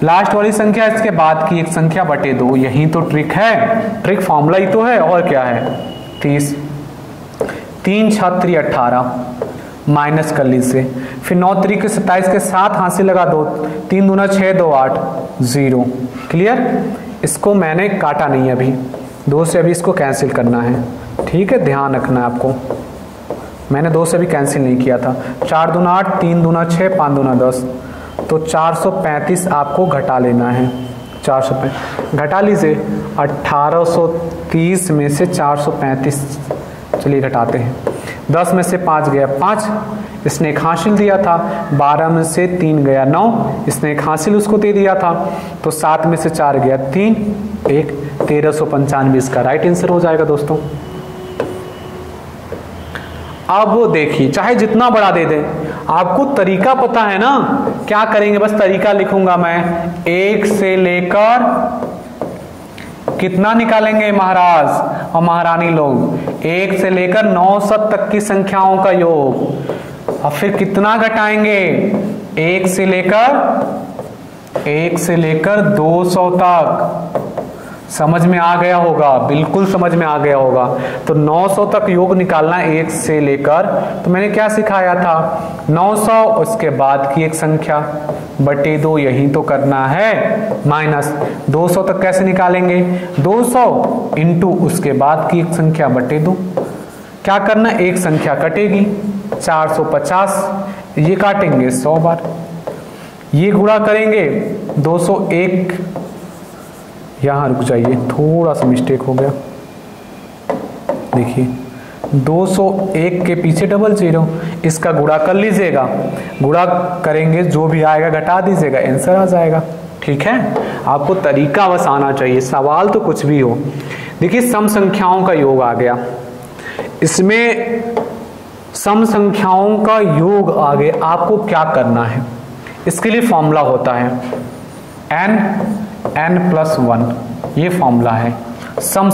लास्ट वाली संख्या इसके बाद की एक संख्या बटे 2। यही तो ट्रिक है, ट्रिक फॉर्मूला ही तो है, और क्या है, 30, 3 6 18 माइनस कर लीजिए, फिर 9 3 27 के साथ हासिल लगा 2, 3 दूना 6 2 8 0। क्लियर, इसको मैंने काटा नहीं अभी, 2 से अभी इसको कैंसिल करना है, ठीक है, ध्यान रखना है आपको, मैंने 2 से अभी कैंसिल नहीं किया था। 4 दूना 8, 3 दूना 6, 5 दूना 10, तो 435 आपको घटा लेना है। 435 घटा लीजिए, 1830 में से 435, चलिए घटाते हैं, 10 में से 5 गया 5, इसने एक हासिल दिया था। 12 में से 3 गया 9, इसने एक हासिल उसको दे दिया था। तो 7 में से 4 गया 3, 1, 1395 इसका राइट आंसर हो जाएगा दोस्तों। अब देखिए, चाहे जितना बड़ा दे दे, आपको तरीका पता है ना, क्या करेंगे, बस तरीका लिखूंगा मैं। 1 से लेकर कितना निकालेंगे महाराज और महारानी लोग, 1 से लेकर 900 तक की संख्याओं का योग। और फिर कितना घटाएंगे, 1 से लेकर 200 तक। समझ में आ गया होगा, बिल्कुल समझ में आ गया होगा। तो 900 तक योग निकालना 1 से लेकर, तो मैंने क्या सिखाया था, 900 उसके बाद की एक संख्या बटे 2, यही तो करना है। माइनस 200 तक कैसे निकालेंगे, 200 इंटू उसके बाद की एक संख्या बटे 2। क्या करना, एक संख्या कटेगी 450, ये काटेंगे 100 बार, ये गुणा करेंगे 201। यहां रुक जाइए, थोड़ा सा मिस्टेक हो गया। देखिए 201 के पीछे डबल जीरो, इसका गुणा कर लीजिएगा, गुणा करेंगे जो भी आएगा घटा दीजिएगा, आंसर आ जाएगा। ठीक है, आपको तरीका बस आना चाहिए, सवाल तो कुछ भी हो। देखिए सम संख्याओं का योग आ गया, इसमें सम संख्याओं का योग आगे आपको क्या करना है, इसके लिए फॉर्मूला होता है n+1, ये फॉर्मूला है सम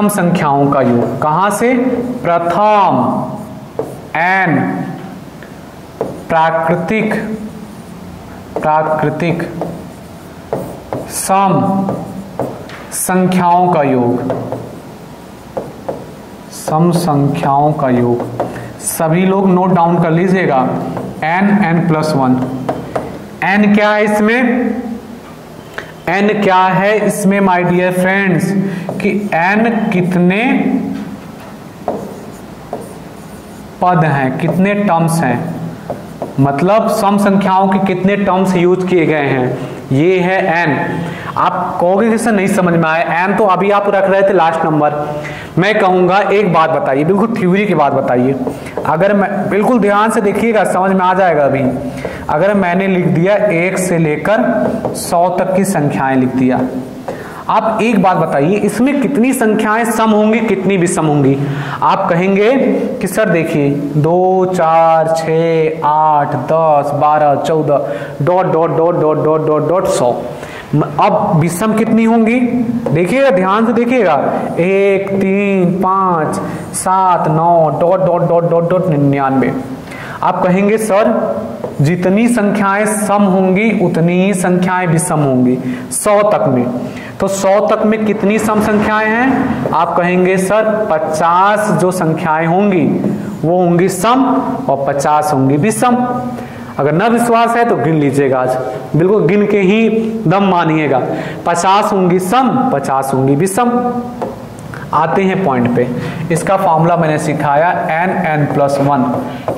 संख्याओं का योग। कहां से, प्रथम n प्राकृतिक सम संख्याओं का योग, सम संख्याओं का योग। सभी लोग नोट डाउन कर लीजिएगा, n+1। n क्या है इसमें, n क्या है इसमें माय डियर फ्रेंड्स, कि n कितने पद हैं, कितने टर्म्स हैं, मतलब सम संख्याओं के कितने टर्म्स यूज किए गए हैं, ये है n। आप कहोगे कि सर नहीं समझ में आया, n तो अभी आप रख रहे थे लास्ट नंबर। मैं कहूंगा एक बात बताइए, बिल्कुल थ्योरी की बात बताइए, अगर मैं, बिल्कुल ध्यान से देखिएगा समझ में आ जाएगा। अभी अगर मैंने लिख दिया 1 से लेकर 100 तक की संख्याएं लिख दिया, आप एक बात बताइए इसमें कितनी संख्याएं सम होंगी, कितनी विषम होंगी। आप कहेंगे कि सर देखिए 2, 4, 6, 8, 10, 12, 14 dot dot dot dot dot dot dot 100। अब विषम कितनी होंगी, देखिएगा ध्यान से देखिएगा, 1, 3, 5, 7, 9 dot dot dot dot dot 99। आप कहेंगे सर जितनी संख्याएं सम होंगी उतनी ही संख्याएं विषम होंगी 100 तक में। तो 100 तक में कितनी सम संख्याएं हैं, आप कहेंगे सर 50 जो संख्याएं होंगी वो होंगी सम और 50 होंगी विषम। अगर न विश्वास है तो गिन लीजिएगा, आज बिल्कुल गिन के ही दम मानिएगा, 50 होंगी सम, 50 होंगी विषम। आते हैं पॉइंट पे, इसका फॉर्मूला मैंने सिखाया n+1,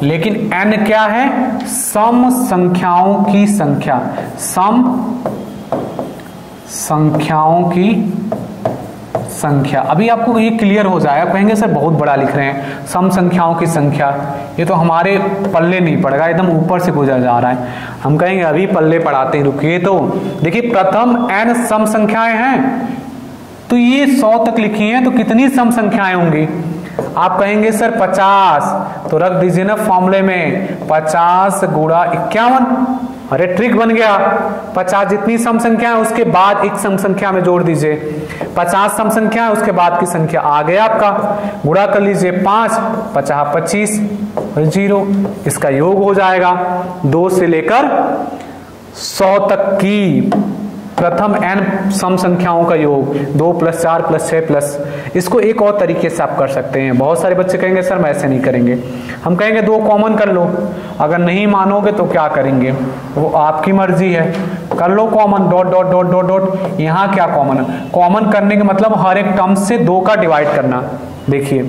लेकिन n क्या है, सम संख्याओं की संख्या, सम संख्याओं की संख्या। अभी आपको ये क्लियर हो जाएगा, कहेंगे सर बहुत बड़ा लिख रहे हैं, सम संख्याओं की संख्या, ये तो हमारे पल्ले नहीं पड़ेगा, एकदम ऊपर से गुजर जा रहा है। हम कहेंगे अभी पल्ले पढ़ाते हैं, रुकिए। तो देखिए प्रथम n सम संख्याएं हैं, तो ये 100 तक लिखी हैं, तो कितनी सम संख्याएं होंगी, आप कहेंगे सर 50, तो रख दीजिए ना फॉर्मूले में 50 गुणा 51। अरे ट्रिक बन गया, 50 जितनी सम संख्या है उसके बाद एक सम संख्या में जोड़ दीजिए, 50 सम संख्या है उसके बाद की संख्या आ गया आपका, गुणा कर लीजिए 5, 50 25 0, इसका योग हो जाएगा 2 से लेकर 100 तक की प्रथम n सम संख्याओं का योग, 2 + 4 + 6 +। इसको एक और तरीके से आप कर सकते हैं। बहुत सारे बच्चे कहेंगे सर मैं ऐसे नहीं करेंगे, हम कहेंगे 2 कॉमन कर लो। अगर नहीं मानोगे तो क्या करेंगे, वो आपकी मर्जी है, कर लो common, dot dot dot dot dot. यहाँ क्या कॉमन है, कॉमन करने का मतलब हर एक टर्म से 2 का डिवाइड करना। देखिए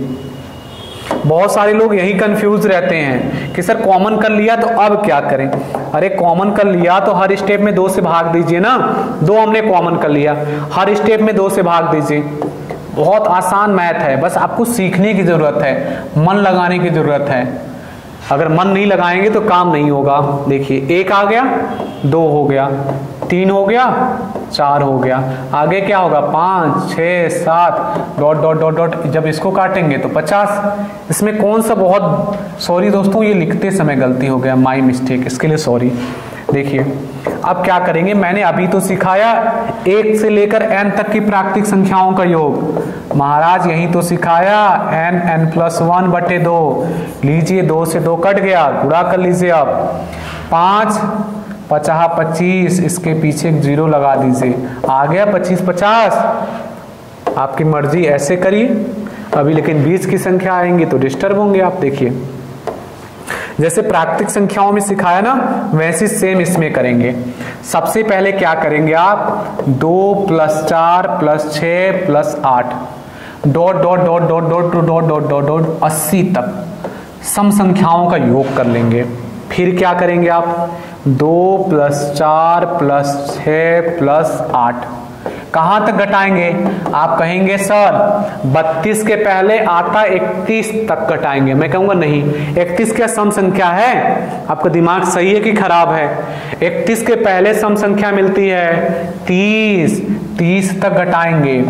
बहुत सारे लोग यही कंफ्यूज रहते हैं कि सर कॉमन कर लिया तो अब क्या करें। अरे कॉमन कर लिया तो हर स्टेप में 2 से भाग दीजिए ना, 2 हमने कॉमन कर लिया, हर स्टेप में 2 से भाग दीजिए, बहुत आसान मैथ है, बस आपको सीखने की जरूरत है, मन लगाने की जरूरत है। अगर मन नहीं लगाएंगे तो काम नहीं होगा। देखिए 1 आ गया, 2 हो गया, 3 हो गया, 4 हो गया, आगे क्या होगा 5 6 7 डॉट डॉट डॉट डॉट, जब इसको काटेंगे तो 50। इसमें कौन सा बहुत, सॉरी दोस्तों ये लिखते समय गलती हो गया, माई मिस्टेक, इसके लिए सॉरी। देखिए अब क्या करेंगे, मैंने अभी तो सिखाया 1 से लेकर n तक की प्राकृतिक संख्याओं का योग। महाराज यही तो सिखाया n+1/2। लीजिए 2 से 2 कट गया, गुणा कर लीजिए। अब 5 50 25, इसके पीछे एक 0 लगा दीजिए, आ गया 25 50। आपकी मर्जी, ऐसे करिए अभी, लेकिन बीच की संख्या आएंगी तो डिस्टर्ब होंगे आप। देखिए जैसे प्राकृतिक संख्याओं में सिखाया ना, वैसे सेम इसमें करेंगे। सबसे पहले क्या करेंगे आप, 2 + 4 + 6 + 8 dot dot dot dot dot dot dot dot dot 80 तक सम संख्याओं का योग कर लेंगे। फिर क्या करेंगे आप, 2 + 4 + 6 + 8 कहां तक घटाएंगे। आप कहेंगे सर 32 के पहले आता 31 तक घटाएंगे। मैं कहूंगा नहीं, 31 क्या सम संख्या है? आपका दिमाग सही है कि खराब है? 31 के पहले सम संख्या मिलती है 30 तक घटाएंगे।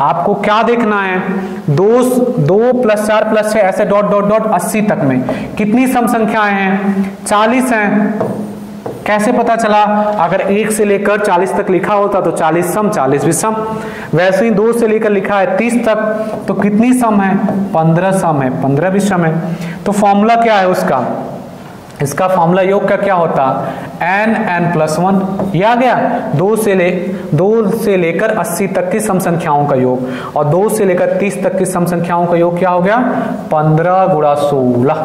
आपको क्या देखना है, 2 + 4 + 6 ऐसे डॉट डॉट डॉट 80 तक में कितनी सम संख्याएं हैं, 40 हैं। कैसे पता चला? अगर 1 से लेकर 40 तक लिखा होता तो 40 सम 40 भी सम। वैसे ही 2 से लेकर लिखा है 30 तक तो कितनी सम है, 15 सम है, 15 भी सम है। तो फॉर्मूला क्या है उसका, इसका फॉर्मूला योग का क्या होता, n+1। ये आ गया 2 से लेकर 80 तक की सम संख्याओं का योग, और 2 से लेकर 30 तक की सम संख्याओं का योग क्या हो गया, 15 × 16।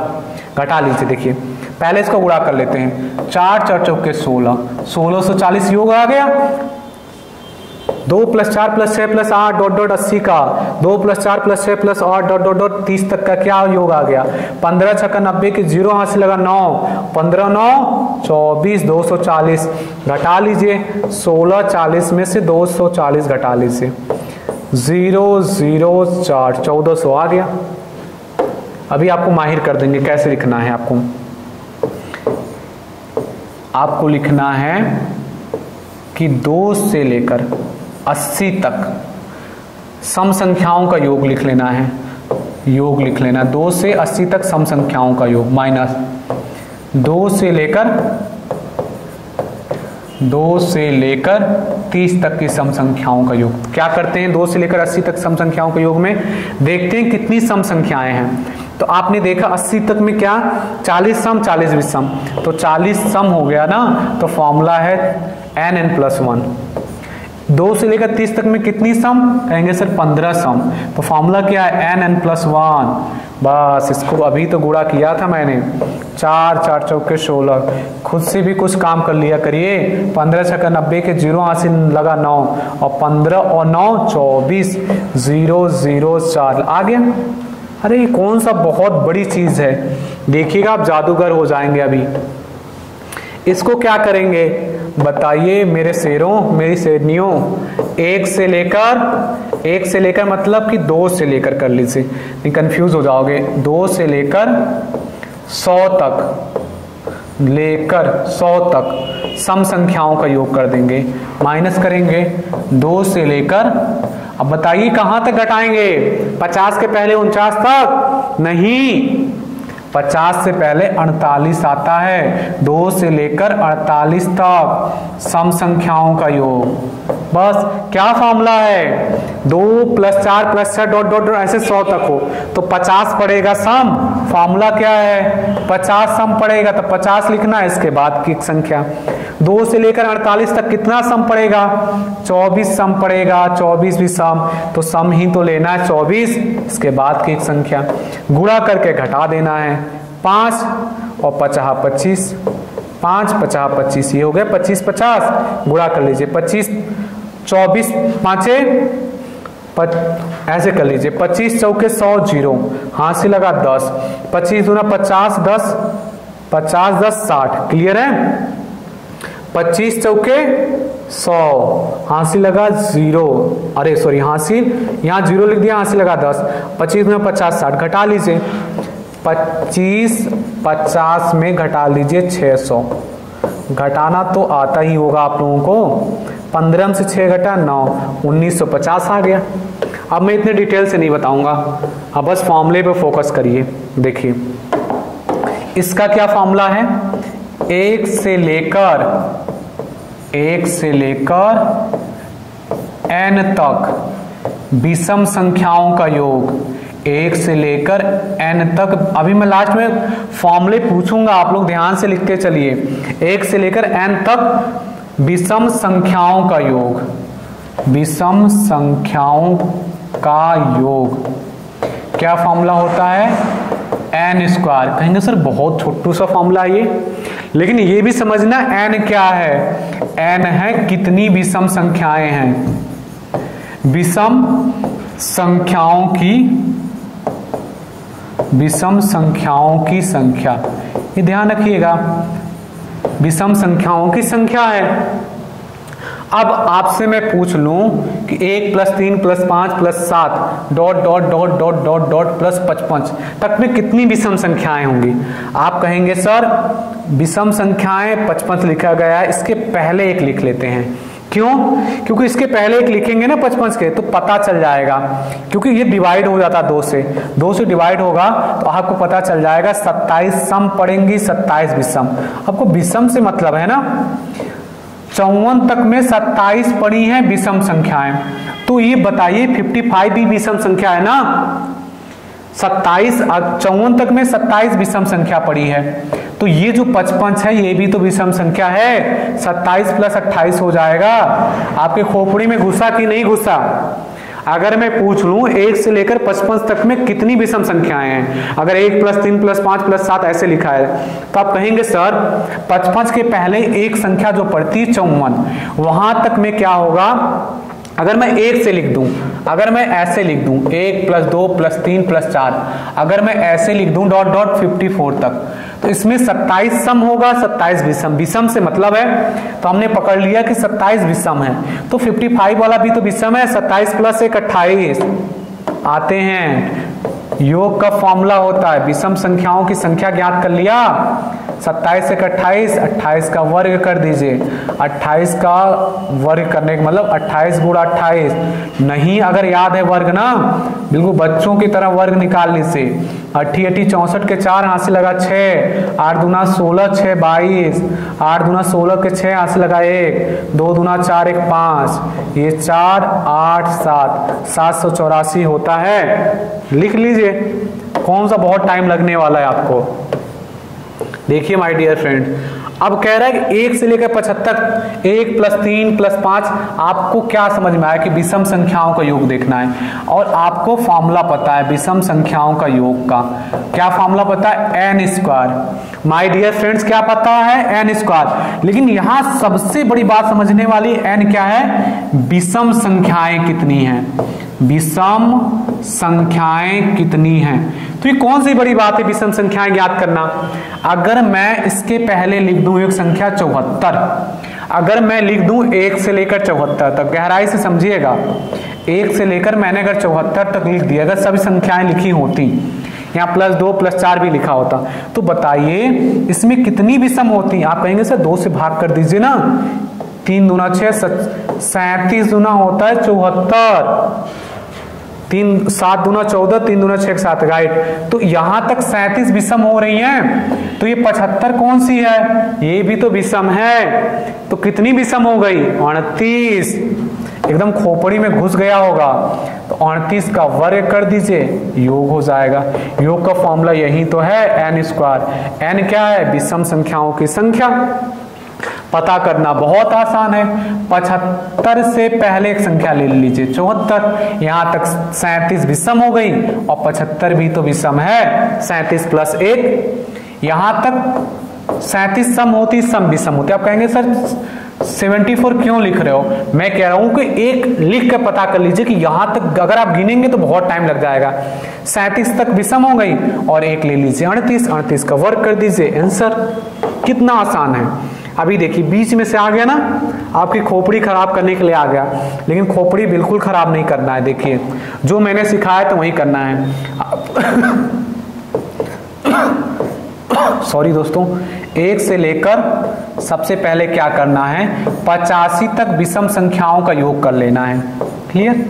घटा लीजिए। देखिए पहले इसको गुणा कर लेते हैं, 4 4 चौके 16, 1640 योग आ गया। 2 + 4 + 6 + 8 डॉट डॉट 80 का, 2 + 4 + 6 + 8 डॉट डॉट डॉट 30 तक का क्या योग आ गया, 15 6 90 के 0 हाथ से लगा 9, 15 9 24, 240 घटा लीजिए। 16 40 में से 240 घटा लीजिए, 0 0 4 1400 आ गया। अभी आपको माहिर कर देंगे कैसे लिखना है। आपको लिखना है कि 2 से लेकर 80 तक सम संख्याओं का योग लिख लेना है। योग लिख लेना, 2 से 80 तक सम संख्याओं का योग माइनस 2 से लेकर 30 तक की सम संख्याओं का योग। क्या करते हैं 2 से लेकर 80 तक सम संख्याओं के योग में, देखते हैं कितनी सम संख्याएं हैं। तो आपने देखा 80 तक में क्या, 40 सम 40 भी सम, तो 40 सम हो गया ना। तो फॉर्मूला है n+1। 2 से लेकर 30 तक में कितनी सम, कहेंगे सर 15 सम, तो फॉर्मूला क्या है n+1। बस इसको अभी तो गुणा किया था मैंने, 4 4 चौके 16, खुद से भी कुछ काम कर लिया करिए। 15 6 90 के 0 हाथ से लगा 9, और 15 और 9 24, 0 0 4 आ गया। अरे ये कौन सा बहुत बड़ी चीज है, देखिएगा आप जादूगर हो जाएंगे। अभी इसको क्या करेंगे बताइए मेरे शेरों, मेरी शेरनियों। 1 से लेकर मतलब कि 2 से लेकर कर लीजिए, नहीं कंफ्यूज हो जाओगे। 2 से लेकर 100 तक सम संख्याओं का योग कर देंगे, माइनस करेंगे 2 से लेकर। अब बताइए कहां तक घटाएंगे, 50 के पहले 49 तक नहीं, 50 से पहले 48 आता है। 2 से लेकर 48 तक सम संख्याओं का योग। बस क्या फॉर्मूला है, 2 + 4 + 6 डॉट डॉट ऐसे 100 तक हो तो 50 पड़ेगा सम। फॉर्मूला क्या है, 50 सम पड़ेगा, तो 50 लिखना है, इसके बाद की संख्या। 2 से लेकर 48 तक कितना सम पड़ेगा, 24 सम पड़ेगा, 24 भी सम, तो सम ही तो लेना है 24, इसके बाद की एक संख्या गुणा करके घटा देना है। 5 और 50 25, 5 50 25, ये हो गया 25 50, गुणा कर लीजिए 25 24 5 ऐसे कर लीजिए, 25 चौके 100 0 हाथ से लगा 10, 25 दूना 50 10 50 10 60, क्लियर है। 25 चौके 100, हासिल लगा 0, अरे सॉरी हासिल यहाँ 0 लिख दिया, हासिल लगा 10, 25 में 50 60, घटा लीजिए 25 50 में घटा लीजिए 600, घटाना तो आता ही होगा आप लोगों को। 15 से 6 घटा 9, 1950 आ गया। अब मैं इतने डिटेल से नहीं बताऊंगा, अब बस फॉर्मूले पे फोकस करिए। देखिए इसका क्या फॉर्मूला है, 1 से लेकर n तक विषम संख्याओं का योग, 1 से लेकर n तक। अभी मैं लास्ट में फॉर्मूले पूछूंगा, आप लोग ध्यान से लिखते चलिए। 1 से लेकर n तक विषम संख्याओं का योग, विषम संख्याओं का योग क्या फॉर्मूला होता है, n स्क्वायर। कहेंगे सर बहुत छोटू सा फॉर्मूला है ये, लेकिन ये भी समझना n क्या है, n है कितनी विषम संख्याएं हैं, विषम संख्याओं की संख्या, ये ध्यान रखिएगा, विषम संख्याओं की संख्या है। अब आपसे मैं पूछ लूं कि 1 + 3 + 5 + 7 dot dot dot dot dot dot plus 55 तक में कितनी विषम संख्याएं होंगी। आप कहेंगे सर विषम संख्याएं 55 लिखा गया है, इसके पहले एक लिख लेते हैं। क्यों? क्योंकि इसके पहले एक लिखेंगे ना 55 के तो पता चल जाएगा, क्योंकि ये डिवाइड हो जाता है 2 से डिवाइड होगा तो आपको पता चल जाएगा। 27 सम पढ़ेंगी, 27 विषम। आपको विषम से मतलब है ना, 54 तक में 27 पड़ी हैं विषम संख्याएं, तो ये बताइए 55 भी विषम संख्या है ना। 54 तक में 27 विषम संख्या पड़ी है, तो ये जो 55 है ये भी तो विषम संख्या है। 27 + 28 हो जाएगा। आपके खोपड़ी में घुसा कि नहीं घुसा? अगर मैं पूछ लूं 1 से लेकर 55 तक में कितनी विषम संख्याएं हैं, अगर 1 + 3 + 5 + 7 ऐसे लिखा है, तो आप कहेंगे सर 55 के पहले एक संख्या जो पड़ती है 54, वहां तक में क्या होगा। अगर मैं 1 से लिख दूं, अगर मैं ऐसे लिख दूं 1 + 2 + 3 + 4, अगर मैं ऐसे लिख दूं डॉट डॉट 54 तक, तो इसमें 27 सम होगा, 27 विषम। विषम से मतलब है, तो हमने पकड़ लिया कि 27 विषम है, तो 55 वाला भी तो विषम है। 27 + 1 28 आते हैं। योग का फॉर्मूला होता है, विषम संख्याओं की संख्या ज्ञात कर लिया, 27 से 28, 28 का वर्ग कर दीजिए। 28 का वर्ग करने का मतलब 28 × 28 नहीं, अगर याद है वर्ग ना, बिल्कुल बच्चों की तरह वर्ग निकाल लीजिए। 80 80 64 के 4 हाथ से लगा 6, 8 दूना 16 6 22, 8 दूना 16 के 6 हाथ से लगा 1, 2 दूना 4 1 5, ये 4 8 7 784 होता है। लिख लीजिए, कौन सा बहुत टाइम लगने वाला है आपको। देखिए माय डियर फ्रेंड, अब कह रहा है कि 1 से लेकर 75, 1 + 3 + 5, आपको क्या समझ में आया कि विषम संख्याओं का योग देखना है, और आपको फॉर्मूला पता है विषम संख्याओं का योग का। क्या फॉर्मूला पता है? n square. My dear friends क्या पता है? n square. लेकिन यहां सबसे बड़ी बात समझने वाली n क्या है? विषम संख्याएं कितनी हैं, विषम संख्याएं कितनी हैं। तो ये कौन सी बड़ी बात है विषम संख्याएं ज्ञात करना। अगर मैं इसके पहले लिख दूं एक संख्या 74, अगर मैं लिख दूं 1 से लेकर 74 तक, गहराई से समझिएगा, 1 से लेकर मैंने अगर 74 तक लिख दिया, अगर सभी संख्याएं लिखी होती, यहाँ +2 +4 भी लिखा होता, तो बताइए इसमें कितनी विषम होती। आप कहेंगे सर 2 से भाग कर दीजिए ना, 3 दूना 6, 37 दूना होता है 74, 7 दूना 14, 3 दूना 6 7, राइट। तो यहां तक 37 विषम हो रही हैं, तो ये 75 कौन सी है? ये भी तो विषम है। तो कितनी विषम हो गई? 38। एकदम खोपड़ी में घुस गया होगा, तो 38 का वर्ग कर दीजिए, योग हो जाएगा। योग का फॉर्मूला यही तो है, n स्क्वायर। n क्या है? विषम संख्याओं की संख्या। पता करना बहुत आसान है। 75 से पहले एक संख्या ले लीजिए 74, यहां तक 37 विषम हो गई, और 75 भी तो विषम है। 37 + 1, यहां तक 37 सम होती, सम विषम होती। आप कहेंगे सर 74 क्यों लिख रहे हो? मैं कह रहा हूं कि एक लिख कर पता कर लीजिए कि यहां तक अगर आप गिनेंगे तो बहुत टाइम लग जाएगा। 37 तक विषम हो गई, और एक ले लीजिए 38, 38 का वर्ग कर दीजिए, आंसर। कितना आसान है। अभी देखिए बीच में से आ गया ना, आपकी खोपड़ी खराब करने के लिए आ गया, लेकिन खोपड़ी बिल्कुल खराब नहीं करना है। देखिए जो मैंने सिखाया तो वही करना है। सॉरी दोस्तों, 1 से लेकर सबसे पहले क्या करना है, 85 तक विषम संख्याओं का योग कर लेना है। क्लियर?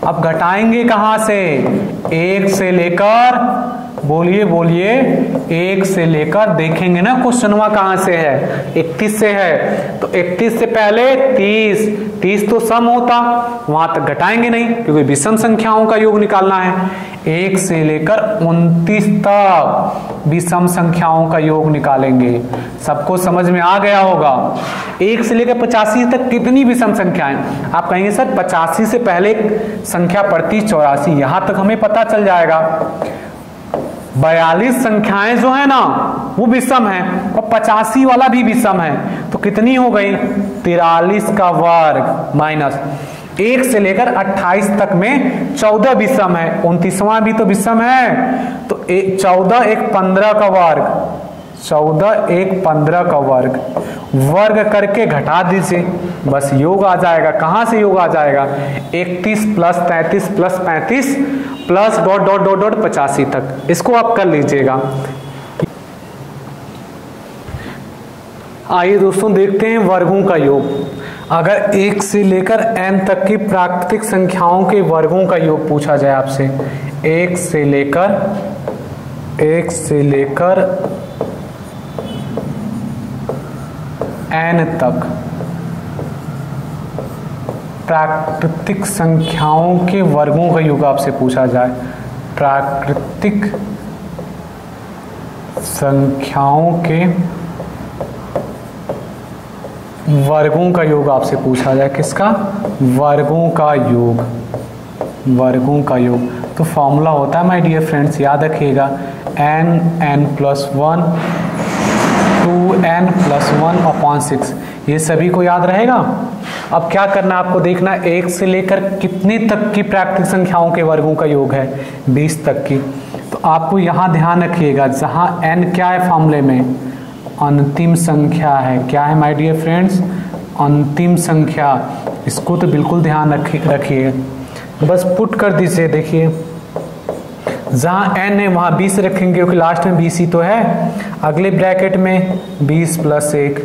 अब घटाएंगे कहां से, 1 से लेकर, बोलिए बोलिए, 1 से लेकर, देखेंगे ना क्वेश्चनवा कहां से है, 31 से है, तो 31 से पहले 30, 30 तो सम होता, वहां तक घटाएंगे नहीं क्योंकि विषम संख्याओं का योग निकालना है। 1 से लेकर 29 तक विषम संख्याओं का योग निकालेंगे। सबको समझ में आ गया होगा। 1 से लेकर 85 तक कितनी विषम संख्याएं, आप कहेंगे सर 85 से पहले संख्या पड़ती 84, यहां तक हमें पता चल जाएगा। 42 संख्याएं जो है ना वो विषम है और 85 वाला भी विषम है, तो कितनी हो गई, 43 का वर्ग माइनस 1 से लेकर 28 तक में 14 विषम है, 29वां भी तो विषम है, तो 14 1 15 का वर्ग, 14 1 15 का वर्ग, वर्ग करके घटा दीजिए, बस योग आ जाएगा। कहां से योग आ जाएगा, 31 plus 33 plus 35 plus dot dot dot dot 85 तक, इसको आप कर लीजिएगा। आइए दोस्तों देखते हैं वर्गों का योग। अगर 1 से लेकर n तक की प्राकृतिक संख्याओं के वर्गों का योग पूछा जाए आपसे, 1 से लेकर n तक प्राकृतिक संख्याओं के वर्गों का योग आपसे पूछा जाए, प्राकृतिक संख्याओं के वर्गों का योग आपसे पूछा जाए, किसका, वर्गों का योग, वर्गों का योग। तो फॉर्मूला होता है माय डियर फ्रेंड्स, याद रखिएगा, n प्लस 1 2n प्लस 1/6, ये सभी को याद रहेगा। अब क्या करना है आपको देखना, 1 से लेकर कितने तक की प्राकृतिक संख्याओं के वर्गों का योग है, 20 तक की। तो आपको यहाँ ध्यान रखिएगा, जहाँ n क्या है फॉर्मूले में, अंतिम संख्या है, क्या है माय डियर फ्रेंड्स, अंतिम संख्या, इसको तो बिल्कुल ध्यान रखिए, बस पुट कर दीजिए। देखिए जहाँ n है वहाँ 20 रखेंगे क्योंकि लास्ट में 20 ही तो है। अगले ब्रैकेट में 20 प्लस 1,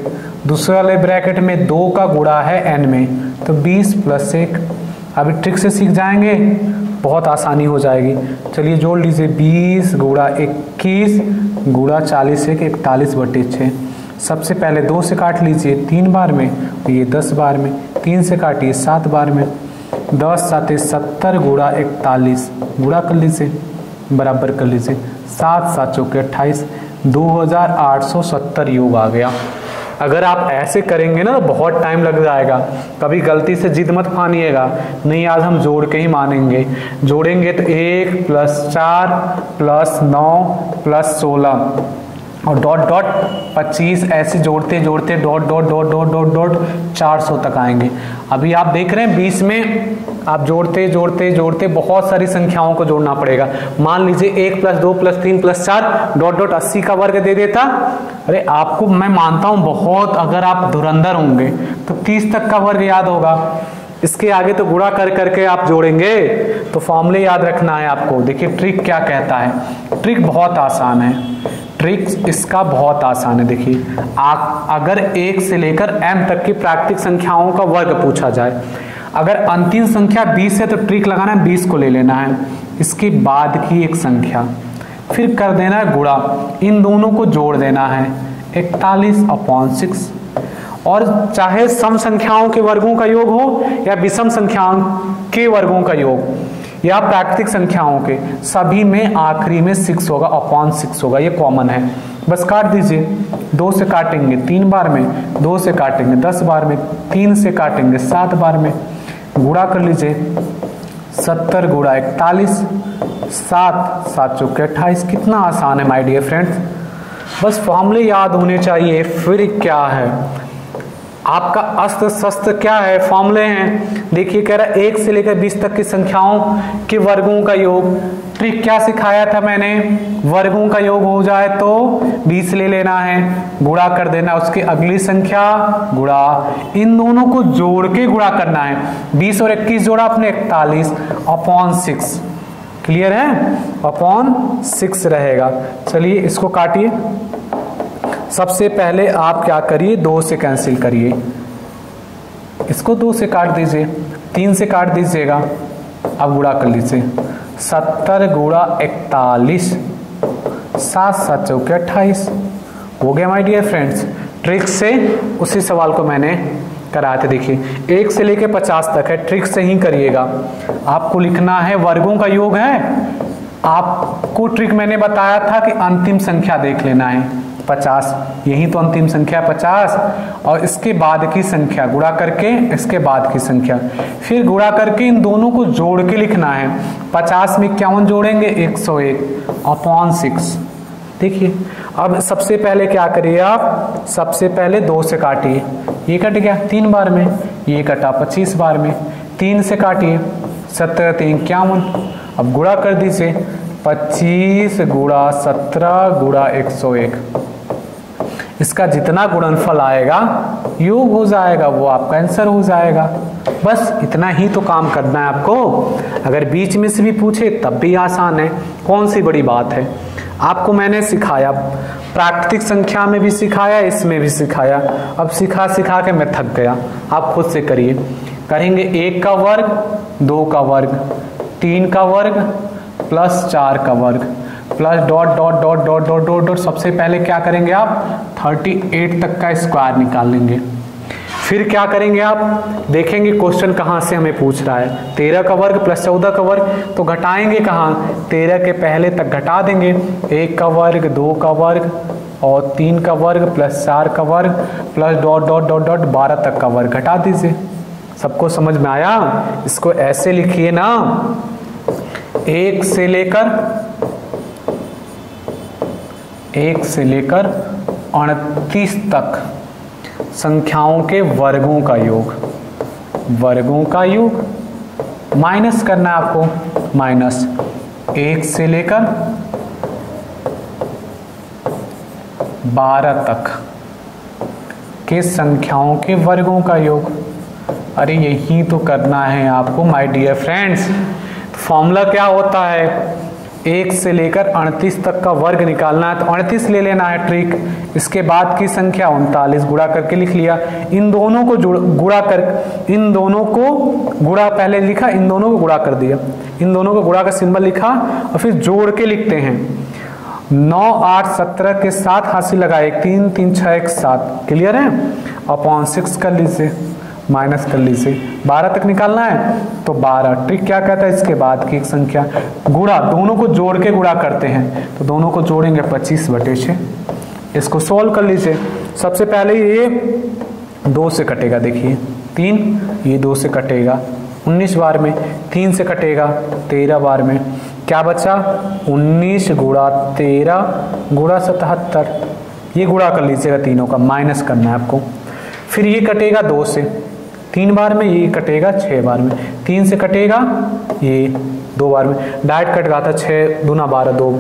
दूसरे वाले ब्रैकेट में 2 का गुणा है n में, तो 20 प्लस 1। अभी ट्रिक से सीख जाएंगे, बहुत आसानी हो जाएगी। चलिए जोड़ लीजिए, 20 गुणा 21 गुणा 40 से 41/6। सबसे पहले 2 से काट लीजिए 3 बार में, तो ये 10 बार में, 3 से काटिए 7 बार में, 10 7 70 गुणा 41, गुणा कर लीजिए, बराबर कर लीजिए, 7 7 चौके 28, 2870 योग आ गया। अगर आप ऐसे करेंगे ना तो बहुत टाइम लग जाएगा, कभी गलती से जिद मत मानिएगा, नहीं आज हम जोड़ के ही मानेंगे। जोड़ेंगे तो 1 प्लस 4 प्लस 9 प्लस 16 और डॉट डॉट 25, ऐसे जोड़ते जोड़ते dot dot dot dot dot dot 400 तक आएंगे। अभी आप देख रहे हैं बीच में आप जोड़ते जोड़ते जोड़ते बहुत सारी संख्याओं को जोड़ना पड़ेगा। मान लीजिए 1 plus 2 plus 3 plus 4 dot dot 80 का वर्ग दे देता। अरे आपको मैं मानता हूं बहुत, अगर आप धुरंधर होंगे तो 30 तक का वर्ग याद होगा। इसके आगे तो गुणा कर करके आप जोड़ेंगे, तो फॉर्मूले याद रखना है आपको। देखिए ट्रिक क्या कहता है, ट्रिक बहुत आसान है, ट्रिक इसका बहुत आसान है। देखिए अगर 1 से लेकर m तक की प्राकृतिक संख्याओं का वर्ग पूछा जाए, अगर अंतिम संख्या 20 है तो ट्रिक लगाना है 20 को ले लेना है, इसके बाद की एक संख्या, फिर कर देना है गुणा, इन दोनों को जोड़ देना है 41/6। और चाहे सम संख्याओं के वर्गों का योग हो या विषम संख्याओं के वर्गों का योग या प्राकृतिक संख्याओं के, सभी में आखिरी में 6 होगा, /6 होगा, ये कॉमन है। बस काट दीजिए, 2 से काटेंगे 3 बार में, 2 से काटेंगे 10 बार में, 3 से काटेंगे 7 बार में, गुणा कर लीजिए 70 गुणा 41, 7 7 चौके 28। कितना आसान है माय डियर फ्रेंड्स, बस फॉर्मूले याद होने चाहिए। फिर क्या है, आपका अस्त्र शस्त्र क्या है, फॉर्मूले हैं। देखिए कह रहा है 1 से लेकर 20 तक की संख्याओं के वर्गों का योग। ट्रिक क्या सिखाया था मैंने, वर्गों का योग हो जाए तो 20 ले लेना है, गुणा कर देना उसकी अगली संख्या गुणा, इन दोनों को जोड़ के गुणा करना है। 20 और 21 जोड़ा अपने 41 अपॉन 6, क्लियर है, अपॉन 6 रहेगा। चलिए इसको काटिए। सबसे पहले आप क्या करिए, 2 से कैंसिल करिए, इसको 2 से काट दीजिए, 3 से काट दीजिएगा, अब गुणा कर लीजिए। 70 गुणा 41, 7 7 चौके 28 हो गया माय डियर फ्रेंड्स। ट्रिक से उसी सवाल को मैंने कराए थे। देखिए 1 से लेके 50 तक है, ट्रिक से ही करिएगा। आपको लिखना है वर्गों का योग है, आपको ट्रिक मैंने बताया था कि अंतिम संख्या देख लेना है 50, यही तो अंतिम संख्या 50, और इसके बाद की संख्या गुणा करके इसके बाद की संख्या, फिर गुणा करके इन दोनों को जोड़ के लिखना है। 50 में 51 जोड़ेंगे 101 अपॉन 6। देखिए अब सबसे पहले क्या करिए आप, सबसे पहले 2 से काटिए, ये कट गया 3 बार में, ये कटा 25 बार में, 3 से काटिए 17 3 51, अब गुणा कर दीजिए 25 गुणा 17 गुणा 101, इसका जितना गुणनफल आएगा योग हो जाएगा, वो आपका आंसर हो जाएगा। बस इतना ही तो काम करना है आपको। अगर बीच में से भी पूछे तब भी आसान है, कौन सी बड़ी बात है। आपको मैंने सिखाया, प्राकृतिक संख्या में भी सिखाया, इसमें भी सिखाया, अब सिखा सिखा के मैं थक गया। आप खुद से करिए, करेंगे 1 का वर्ग, 2 का वर्ग, 3 का वर्ग प्लस 4 का वर्ग plus dot dot dot dot dot dot dot. सबसे पहले क्या करेंगे आप, 38 तक का स्क्वायर निकाल लेंगे। फिर क्या करेंगे आप, देखेंगे क्वेश्चन कहाँ से हमें पूछ रहा है। 13 का वर्ग प्लस 14 का वर्ग, तो घटाएंगे कहाँ, 13 के पहले तक घटा देंगे। 1 का वर्ग, 2 का वर्ग और 3 का वर्ग प्लस 4 का वर्ग plus dot dot dot dot 12 तक का वर्ग घटा दीजिए। सबको समझ में आया। इसको ऐसे लिखिए ना, 1 से लेकर 38 तक संख्याओं के वर्गों का योग, वर्गों का योग माइनस करना है आपको, माइनस 1 से लेकर 12 तक के संख्याओं के वर्गों का योग। अरे यही तो करना है आपको माय डियर फ्रेंड्स। फॉर्मूला क्या होता है, 1 से लेकर 38 तक का वर्ग निकालना है तो 38 ले लेना है ट्रिक। इसके बाद की संख्या 39 गुणा करके लिख लिया। इन दोनों को गुणा कर, इन दोनों को गुणा पहले लिखा, इन दोनों को गुणा कर दिया, इन दोनों को गुणा का सिंबल लिखा और फिर जोड़ के लिखते हैं। 9 8 17 के साथ हासिल लगाए, 3 3 6 1 7, क्लियर है, अपॉन 6 कर लीजिए, माइनस कर लीजिए। 12 तक निकालना है तो 12। ट्रिक क्या कहता है, इसके बाद की एक संख्या गुणा, दोनों को जोड़ के गुणा करते हैं तो दोनों को जोड़ेंगे 25/6। इसको सोल्व कर लीजिए। सबसे पहले ये 2 से कटेगा, देखिए 3, ये 2 से कटेगा 19 बार में, 3 से कटेगा 13 बार में, क्या बचा 19 गुणा 13 गुणा 77, ये गुणा कर लीजिएगा, तीनों का माइनस करना है आपको। फिर ये कटेगा 2 से 3 बार में, ये कटेगा 6 बार में, 3 से कटेगा ये 2 बार में, डायरेक्ट कट रहा था, 6 दूना 12 2,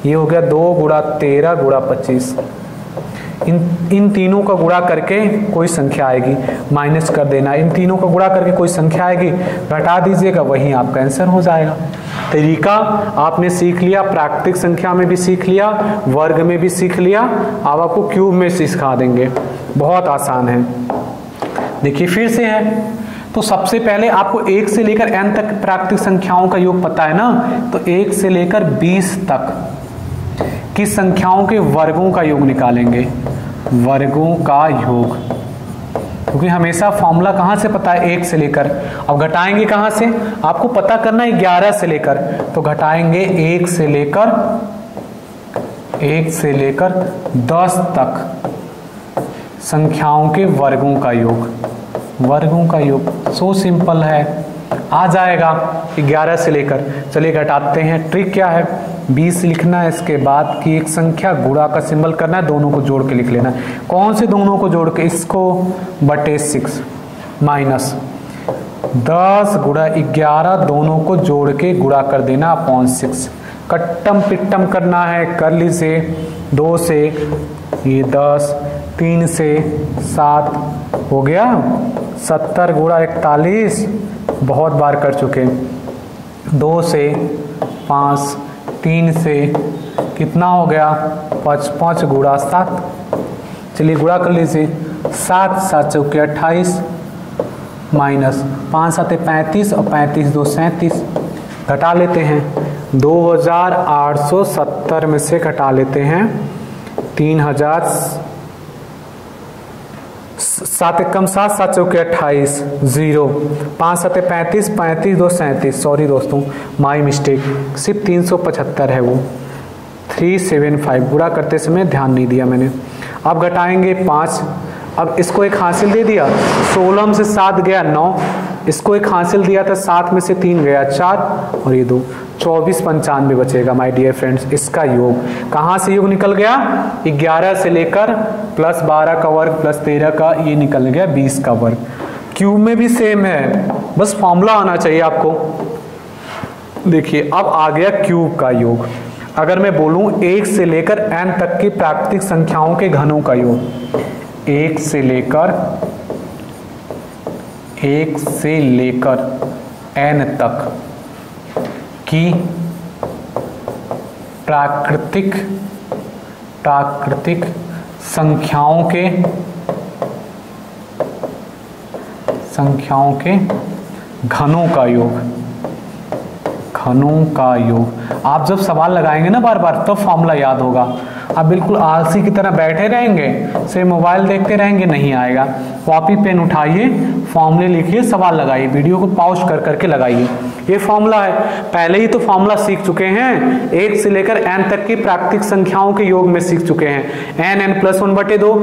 ये हो गया 2 गुणा 13 गुणा 25। इन तीनों का गुणा करके कोई संख्या आएगी, माइनस कर देना, इन तीनों का गुणा करके कोई संख्या आएगी, घटा दीजिएगा, वही आपका आंसर हो जाएगा। तरीका आपने सीख लिया, प्राकृतिक संख्या में भी सीख लिया, वर्ग में भी सीख लिया, अब आपको क्यूब में सिखा देंगे, बहुत आसान है। देखिए फिर से है, तो सबसे पहले आपको 1 से लेकर n तक प्राकृतिक संख्याओं का योग पता है ना, तो 1 से लेकर 20 तक की संख्याओं के वर्गों का योग निकालेंगे, वर्गों का योग, क्योंकि हमेशा फॉर्मूला कहाँ से पता है, 1 से लेकर। अब घटाएंगे कहाँ से, आपको पता करना है 11 से लेकर, तो घटाएंगे 1 से लेकर 10 तक संख्याओं के वर्गों का योग, वर्गों का योग। सो सिंपल है, आ जाएगा 11 से लेकर। चलिए घटाते हैं। ट्रिक क्या है, 20 लिखना है, इसके बाद की एक संख्या गुणा का सिंबल करना है, दोनों को जोड़ के लिख लेना है। कौन से दोनों को जोड़ के, इसको बटे 6 माइनस 10 गुणा 11, दोनों को जोड़ के गुणा कर देना अपॉन 6। कट्टम पिट्टम करना है, कर लीजिए। 2 से ये 10, 3 से 7 हो गया 70 गुणा 41, बहुत बार कर चुके। 2 से 5, 3 से कितना हो गया 5 गुणा 7। चलिए गुणा कर लीजिए। 7 7 चौके 28 माइनस 5 7 35 और 35 2 37। घटा लेते हैं। 2870 में से घटा लेते हैं 3000, 7 एकम 7 7 चौके 28 0, 5 7 35 35 2 37। सॉरी दोस्तों, माई मिस्टेक, सिर्फ 375 है वो। 375 गुणा करते समय ध्यान नहीं दिया मैंने। अब घटाएंगे 5। अब इसको एक हासिल दे दिया, 16 से 7 गया 9, इसको एक हासिल दिया था 7 में से 3 गया 4 और ये 2, 24 95 बचेगा माय डियर फ्रेंड्स। इसका योग कहाँ से योग निकल गया, 11 से लेकर प्लस 12 का वर्ग प्लस 13 का, ये निकल गया 20 का वर्ग। क्यूब में भी सेम है, बस फॉर्मूला आना चाहिए आपको। देखिए अब आ गया क्यूब का योग। अगर मैं बोलूं 1 से लेकर n तक की प्राकृतिक संख्याओं के घनों का योग, 1 से लेकर n तक की प्राकृतिक संख्याओं के घनों का योग। आप जब सवाल लगाएंगे ना बार बार, तब फॉर्मूला याद होगा। आप बिल्कुल आलसी की तरह बैठे रहेंगे, से मोबाइल देखते रहेंगे, नहीं आएगा। कॉपी पेन उठाइए, फॉर्मूले लिखिए, सवाल लगाइए, वीडियो को पॉज कर करके लगाइए। ये फॉर्मूला है, पहले ही तो फॉर्मूला सीख चुके हैं। 1 से लेकर n तक की प्राकृतिक संख्याओं के योग में सीख चुके हैं। n+1/2,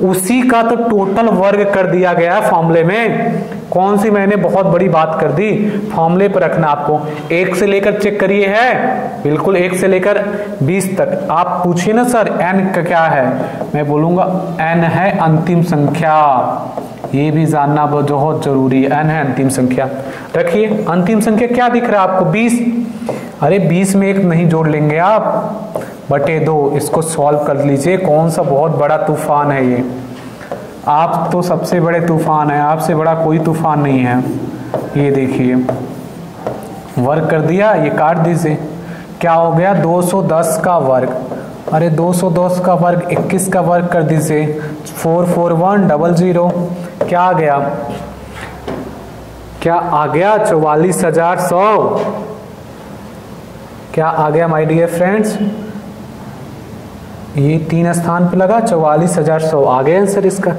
उसी का तो टोटल वर्ग कर दिया गया है फॉर्मूले में। कौन सी मैंने बहुत बड़ी बात कर दी, फॉर्मूले पर रखना आपको। 1 से लेकर चेक करिए, है बिल्कुल 1 से लेकर 20 तक। आप पूछिए ना सर n का क्या है, मैं बोलूंगा n है अंतिम संख्या। ये भी जानना बहुत जरूरी है, n है अंतिम संख्या। रखिए अंतिम संख्या क्या दिख रहा है आपको, 20। अरे 20 में 1 नहीं जोड़ लेंगे आप, बटे 2। इसको सॉल्व कर लीजिए। कौन सा बहुत बड़ा तूफान है ये, आप तो सबसे बड़े तूफान है, आपसे बड़ा कोई तूफान नहीं है। ये देखिए वर्ग कर दिया, ये काट दीजिए। क्या हो गया 210 का वर्ग। अरे 210 का वर्ग 21 का वर्ग कर दीजिए। 44100 क्या आ गया, 44,100। क्या आ गया माय डियर फ्रेंड्स, ये 3 स्थान पे लगा 44,100 आ गया आंसर इसका।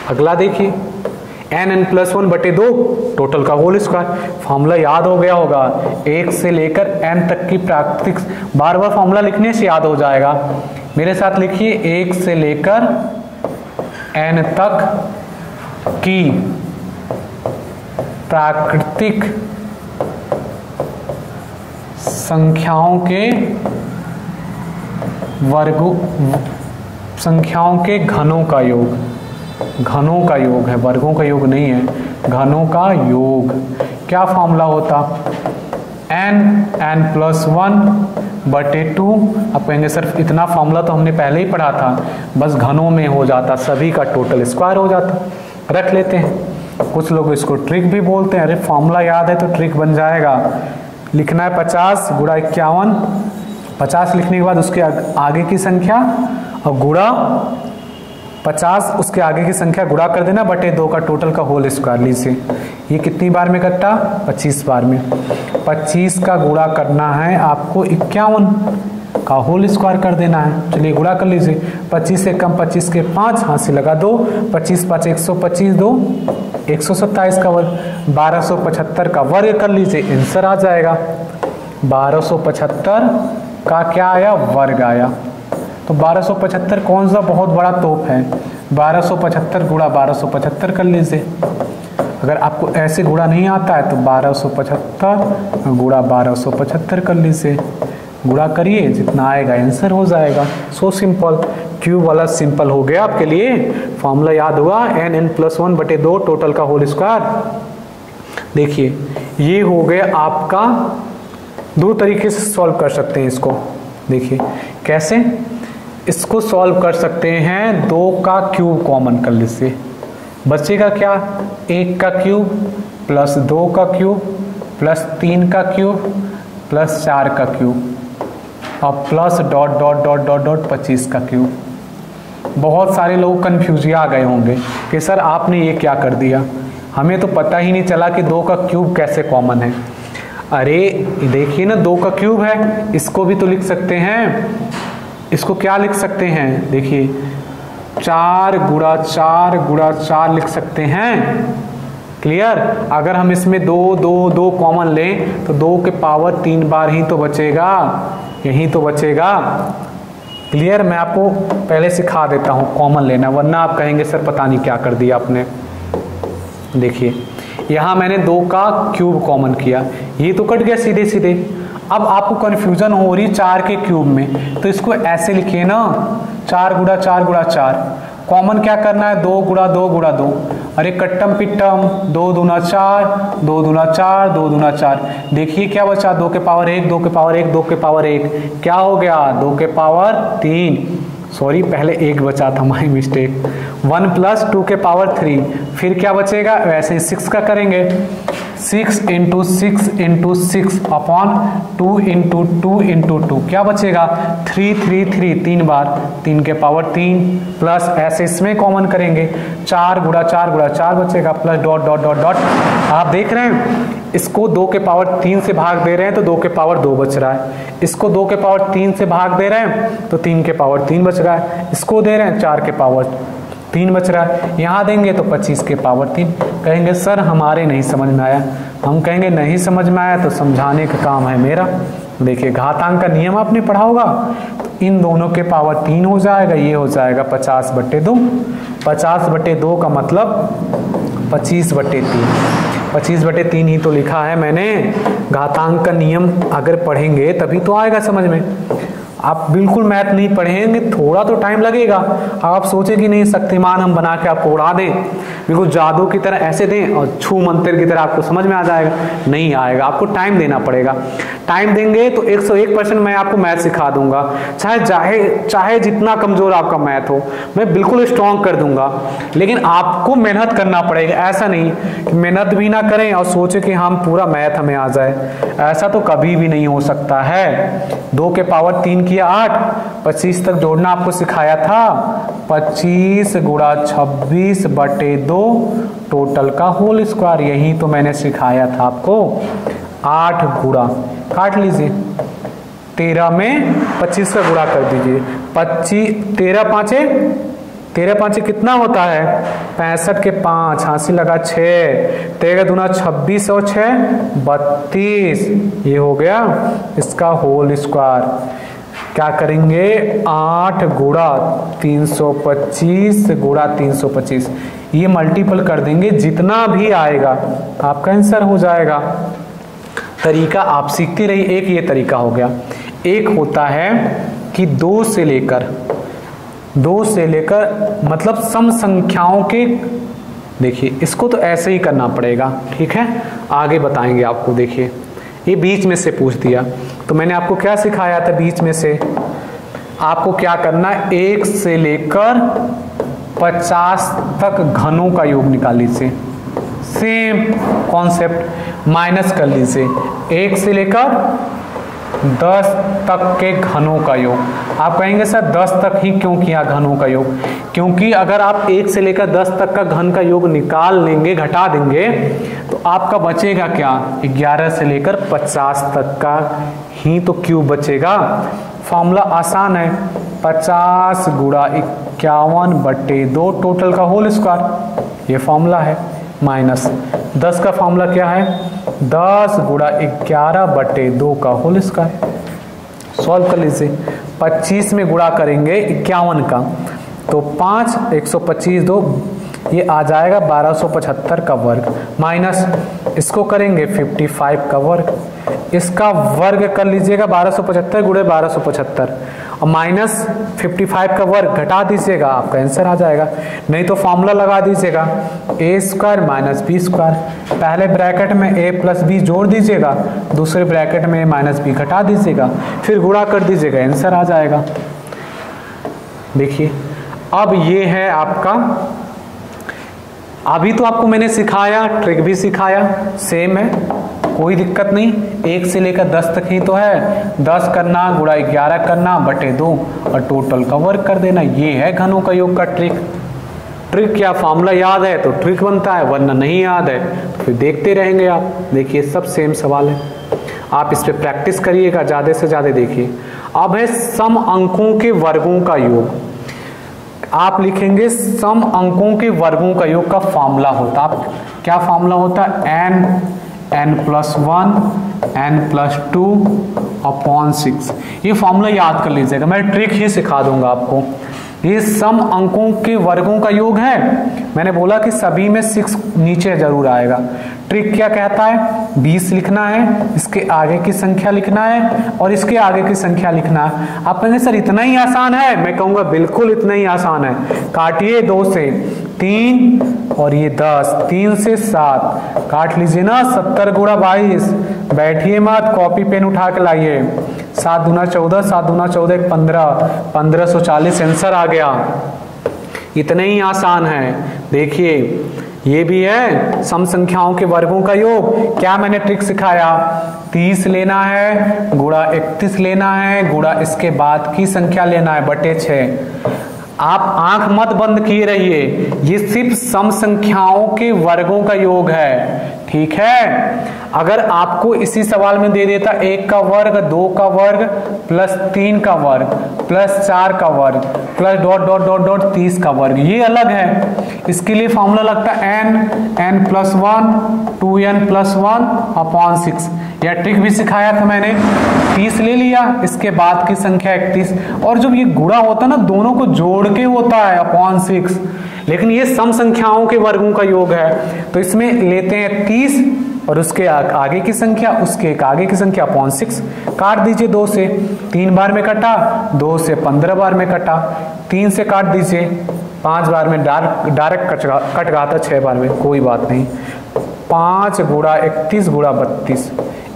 अगला देखिए n+1/2 टोटल का होल स्क्वायर। फॉर्मूला याद हो गया होगा, 1 से लेकर n तक की प्राकृतिक, बार बार फॉर्मूला लिखने से याद हो जाएगा। मेरे साथ लिखिए 1 से लेकर n तक की प्राकृतिक संख्याओं के घनों का योग। घनों का योग है, वर्गों का योग नहीं है, घनों का योग। क्या फॉर्मूला होता, n+1/2। आप कहेंगे सर इतना फॉर्मूला तो हमने पहले ही पढ़ा था, बस घनों में हो जाता, सभी का टोटल स्क्वायर हो जाता। रख लेते हैं। कुछ लोग इसको ट्रिक भी बोलते हैं, अरे फॉर्मूला याद है तो ट्रिक बन जाएगा। लिखना है 50 गुणा 51, 50 लिखने के बाद उसके आगे की संख्या और गुणा 50 उसके आगे की संख्या गुणा कर देना, बटे 2 का टोटल का होल स्क्वायर लीजिए। ये कितनी बार में कटा, 25 बार में। 25 का गुणा करना है आपको 51 का होल स्क्वायर कर देना है। चलिए गुणा कर लीजिए। 25 से कम 25 के 5, हाथ से लगा 2, 25 5 125, 2 127 का वर्ग, 1275 का वर्ग कर लीजिए, आंसर आ जाएगा। 1275 का क्या आया, वर्ग आया। तो 1275 कौन सा बहुत बड़ा तोप है, 1275 गुणा 1275 कर लीजिए। अगर आपको ऐसे गुणा नहीं आता है तो 1275 गुणा 1275 कर लीजिए, गुणा करिए, जितना आएगा आंसर हो जाएगा। सो सिंपल, क्यूब वाला सिंपल हो गया आपके लिए। फॉर्मूला याद हुआ, n+1/2 टोटल का होल स्क्वायर। देखिए ये हो गया आपका, दो तरीके से सॉल्व कर सकते हैं इसको। देखिए कैसे इसको सॉल्व कर सकते हैं, 2 का क्यूब कॉमन कर लीजिए, बचेगा क्या, 1 का क्यूब प्लस 2 का क्यूब प्लस 3 का क्यूब प्लस 4 का क्यूब और plus dot dot dot dot dot 25 का क्यूब। बहुत सारे लोग कंफ्यूज आ गए होंगे कि सर आपने ये क्या कर दिया, हमें तो पता ही नहीं चला कि 2 का क्यूब कैसे कॉमन है। अरे देखिए ना, 2 का क्यूब है, इसको भी तो लिख सकते हैं। इसको क्या लिख सकते हैं, देखिए 4 गुणा 4 गुणा 4 लिख सकते हैं। क्लियर। अगर हम इसमें 2 2 2 कॉमन लें तो 2 के पावर 3 बार ही तो बचेगा, यही तो बचेगा। क्लियर। मैं आपको पहले सिखा देता हूँ कॉमन लेना, वरना आप कहेंगे सर पता नहीं क्या कर दिया आपने। देखिए यहाँ मैंने 2 का क्यूब कॉमन किया, ये तो कट गया सीधे सीधे। अब आपको कन्फ्यूजन हो रही 4 के क्यूब में, तो इसको ऐसे लिखिए ना, 4 गुणा 4 गुणा 4। कॉमन क्या करना है, 2 गुणा 2 गुणा 2। अरे कट्टम पिट्टम, 2 दूना 4 2 दूना 4 2 दूना 4। देखिए क्या बचा, 2 के पावर 1 2 के पावर 1 2 के पावर 1, क्या हो गया 2 के पावर 3। सॉरी पहले 1 बचा था, माई मिस्टेक। 1 प्लस 2 के पावर 3, फिर क्या बचेगा, वैसे ही 6 का करेंगे, 6 into 6 into 6 upon 2 into 2 into 2, क्या बचेगा 3 3 3, 3 बार 3 के पावर 3 प्लस ऐसे इसमें कॉमन करेंगे, 4 गुणा 4 गुणा 4 बचेगा plus dot dot dot dot. आप देख रहे हैं इसको 2 के पावर 3 से भाग दे रहे हैं तो 2 के पावर 2 बच रहा है, इसको 2 के पावर 3 से भाग दे रहे हैं तो 3 के पावर 3 बच रहा है, इसको दे रहे हैं 4 के पावर 3 बच रहा है, यहाँ देंगे तो 25 के पावर 3। कहेंगे सर हमारे नहीं समझ में आया, हम कहेंगे नहीं समझ में आया तो समझाने का काम है मेरा। देखिए घातांक का नियम आपने पढ़ा होगा, तो इन दोनों के पावर 3 हो जाएगा, ये हो जाएगा 50/2। 50/2 का मतलब 25/3, 25/3 ही तो लिखा है मैंने। घातांक का नियम अगर पढ़ेंगे तभी तो आएगा समझ में। आप बिल्कुल मैथ नहीं पढ़ेंगे थोड़ा तो टाइम लगेगा। आप सोचे कि नहीं शक्तिमान हम बना के आपको उड़ा दें, बिल्कुल जादू की तरह ऐसे दें और छू मंत्र की तरह आपको समझ में आ जाएगा, नहीं आएगा, आपको टाइम देना पड़ेगा। टाइम देंगे तो 101% मैं आपको मैथ सिखा दूंगा, चाहे जितना कमजोर आपका मैथ हो मैं बिल्कुल स्ट्रॉन्ग कर दूंगा, लेकिन आपको मेहनत करना पड़ेगा। ऐसा नहीं कि मेहनत भी ना करें और सोचे कि हम पूरा मैथ हमें आ जाए, ऐसा तो कभी भी नहीं हो सकता है। 2 के पावर 3 किया 8, 25 तक जोड़ना आपको सिखाया था, 25 गुणा 26/2 टोटल का होल स्क्वायर, यही तो मैंने सिखाया था आपको। 8 गुणा काट लीजिए, 13 में 25 का गुणा कर दीजिए, 25 13 5 कितना होता है 65 के 5, हांसी लगा 6, 13 दूना 26 और 6 32, ये हो गया इसका होल स्क्वायर। क्या करेंगे 8 गुणा 325 गुणा 325, ये मल्टीपल कर देंगे, जितना भी आएगा आपका आंसर हो जाएगा। तरीका आप सीखते रहिए। एक ये तरीका हो गया, एक होता है कि 2 से लेकर मतलब सम संख्याओं के, देखिए इसको तो ऐसे ही करना पड़ेगा, ठीक है, आगे बताएंगे आपको। देखिए ये बीच में से पूछ दिया तो मैंने आपको क्या सिखाया था, बीच में से आपको क्या करना है, 1 से लेकर 50 तक घनों का योग निकाल लीजिए। सेम कॉन्सेप्ट, माइनस कर लीजिए 1 से लेकर 10 तक के घनों का योग। आप कहेंगे सर 10 तक ही क्यों किया घनों का योग, क्योंकि अगर आप 1 से लेकर 10 तक का घन का योग निकाल लेंगे, घटा देंगे, तो आपका बचेगा क्या, 11 से लेकर 50 तक का ही तो क्यूब बचेगा। फॉर्मूला आसान है, 50 गुणा 51/2 टोटल का होल स्क्वायर, ये फॉर्मूला है। माइनस 10 का फॉर्मूला क्या है, 10 गुणा 11/2 का होल स्क्वायर। सॉल्व कर लीजिए, 25 में गुणा करेंगे 51 का तो 5 125 2, ये आ जाएगा 1275 का वर्ग। माइनस इसको करेंगे 55 का वर्ग, इसका वर्ग कर लीजिएगा 1275 गुणे 1275 और माइनस 55 का वर्ग घटा दीजिएगा, आपका आंसर आ जाएगा। नहीं तो फॉर्मूला लगा दीजिएगा ए स्क्वायर माइनस बी स्क्वायर, पहले ब्रैकेट में ए प्लस बी जोड़ दीजिएगा, दूसरे ब्रैकेट में ए माइनस बी घटा दीजिएगा, फिर गुणा कर दीजिएगा, आंसर आ जाएगा। देखिए अब ये है आपका, अभी तो आपको मैंने सिखाया, ट्रिक भी सिखाया, सेम है, कोई दिक्कत नहीं। 1 से लेकर 10 तक ही तो है, 10 करना गुणा 11 करना बटे 2 और टोटल का वर्ग कर देना। ये है घनों का योग का ट्रिक। ट्रिक क्या, फॉर्मूला याद है तो ट्रिक बनता है, वरना नहीं याद है तो फिर देखते रहेंगे आप। देखिए सब सेम सवाल है, आप इस पे प्रैक्टिस करिएगा, ज़्यादा से ज़्यादा देखिए। अब है सम अंकों के वर्गों का योग। आप लिखेंगे सम अंकों के वर्गों का योग का फॉर्मूला होता है, क्या फॉर्मूला होता है, n+1 n+2 अपॉन 6। ये फॉर्मूला याद कर लीजिएगा, मैं ट्रिक ही सिखा दूंगा आपको। ये सम अंकों के वर्गों का योग है, मैंने बोला कि सभी में 6 नीचे जरूर आएगा। ट्रिक क्या कहता है, 20 लिखना है, इसके आगे की संख्या लिखना है और इसके आगे की संख्या लिखना है। आप कहेंगे सर इतना ही आसान है, मैं कहूंगा बिल्कुल इतना ही आसान है। काटिए 2 से 3 और ये 10, 3 से 7 काट लीजिए ना, 70 गुणा 22। बैठिए मत, कॉपी पेन उठा के लाइए। 7 दूना 14, 7 दूना 14 15, 1540 आंसर आ गया। इतने ही आसान है। देखिए ये भी है सम संख्याओं के वर्गों का योग। क्या मैंने ट्रिक सिखाया, 30 लेना है गुणा 31 लेना है गुणा इसके बाद की संख्या लेना है बटे 6। आप आंख मत बंद किए रहिए, ये सिर्फ सम संख्याओं के वर्गों का योग है, ठीक है। अगर आपको इसी सवाल में दे देता 1 का वर्ग, 2 का वर्ग प्लस 3 का वर्ग प्लस 4 का वर्ग plus dot dot dot dot 30 का वर्ग, ये अलग है। इसके लिए फॉर्मूला लगता है n+1 2n+1 अपॉन 6। यह ट्रिक भी सिखाया था मैंने। 30 ले लिया, इसके बाद की संख्या 31, और जब ये गुणा होता है ना दोनों को जोड़ के होता है अपॉन 6, लेकिन ये सम संख्याओं के वर्गों का योग है। तो इसमें लेते हैं 30 और उसके आगे की संख्या, उसके एक आगे की संख्या अपॉन 6। काट दीजिए 2 से, 3 बार में कटा, 2 से 15 बार में कटा, 3 से काट दीजिए 5 बार में, डायरेक्ट कट गया था 6 बार में, कोई बात नहीं। 5 गुणा 31 गुणा 32,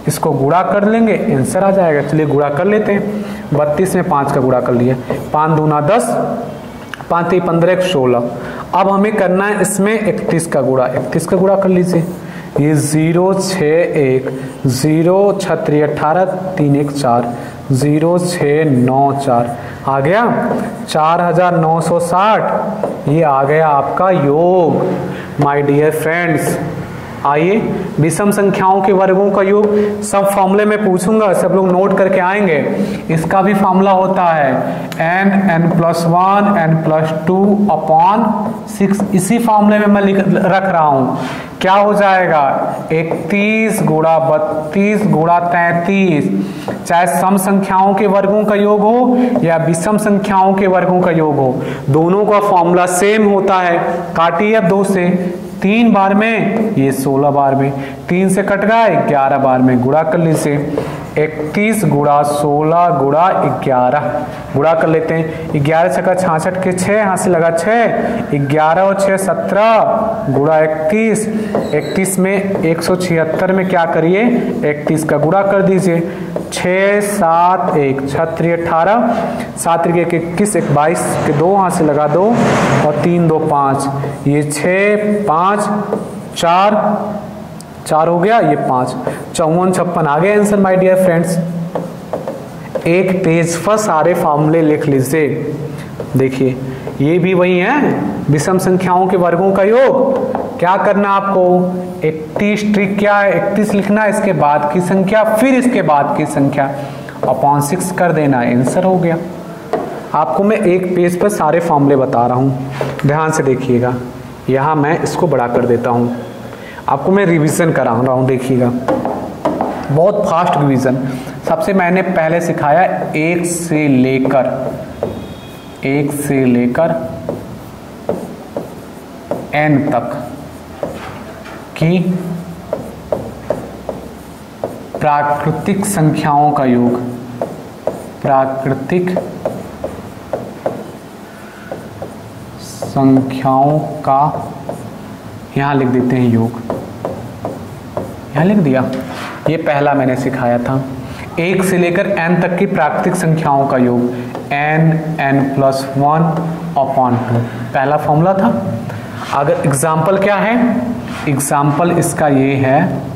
इसको गुणा कर लेंगे आंसर आ जाएगा। चलिए गुणा कर लेते हैं, 32 में 5 का गुणा कर लिया, 5 दूना 10, 5 3 15 1 16। अब हमें करना है इसमें 31 का गुणा, 31 का गुणा कर लीजिए। ये 0 6 1 0 6 3 18 3 1 4 0 6 9 4 आ गया 4960। ये आ गया आपका योग माय डियर फ्रेंड्स। आइए विषम संख्याओं के वर्गों का योग, सब फॉर्मूले में पूछूंगा, सब लोग नोट करके आएंगे। इसका भी फॉर्मूला होता है n+1 n+2 अपॉन 6। इसी फॉर्मूले में मैं रख रहा हूं। क्या हो जाएगा 31 गुणा 32 गुणा 33, चाहे सम संख्याओं के वर्गों का योग हो या विषम संख्याओं के वर्गों का योग हो, दोनों का फॉर्मूला सेम होता है। काटिए अब 2 से, 3 बार में, ये 16 बार में, 3 से कट गया 11 बार में, गुणा कर लीजिए। 31 गुणा 16 गुणा 11 गुणा कर लेते हैं। 11 से 66 के 6, यहाँ से लगा 6, 11 और 6 17 गुणा 31, 31 में 176 में क्या करिए 31 का गुणा कर दीजिए। 6 7 1 6 3 18, 7 3 1 21, 1 22 के 2, यहाँ से लगा 2 और 3 2 5, ये 6 5 4 हो गया, ये 5 54 56 आ गया आंसर माय डियर फ्रेंड्स। एक पेज पर सारे फॉर्मूले लिख लीजिए। देखिए ये भी वही है, विषम संख्याओं के वर्गों का योग। क्या करना आपको 31 ट्रिक क्या है, 31 लिखना, इसके बाद की संख्या फिर इसके बाद की संख्या अपॉन 6 कर देना, आंसर हो गया। आपको मैं एक पेज पर सारे फॉर्मूले बता रहा हूँ, ध्यान से देखिएगा। यहाँ मैं इसको बड़ा कर देता हूँ, आपको मैं रिवीजन करा रहा हूँ, देखिएगा बहुत फास्ट रिवीजन। सबसे मैंने पहले सिखाया 1 से लेकर n तक की प्राकृतिक संख्याओं का योग, प्राकृतिक संख्याओं का, यहां लिख देते हैं योग, यहां लिख दिया। ये पहला मैंने सिखाया था, 1 से लेकर n तक की प्राकृतिक संख्याओं का योग, n n+1/2 पहला फॉर्मूला था। अगर एग्जाम्पल क्या है, एग्जाम्पल इसका ये है,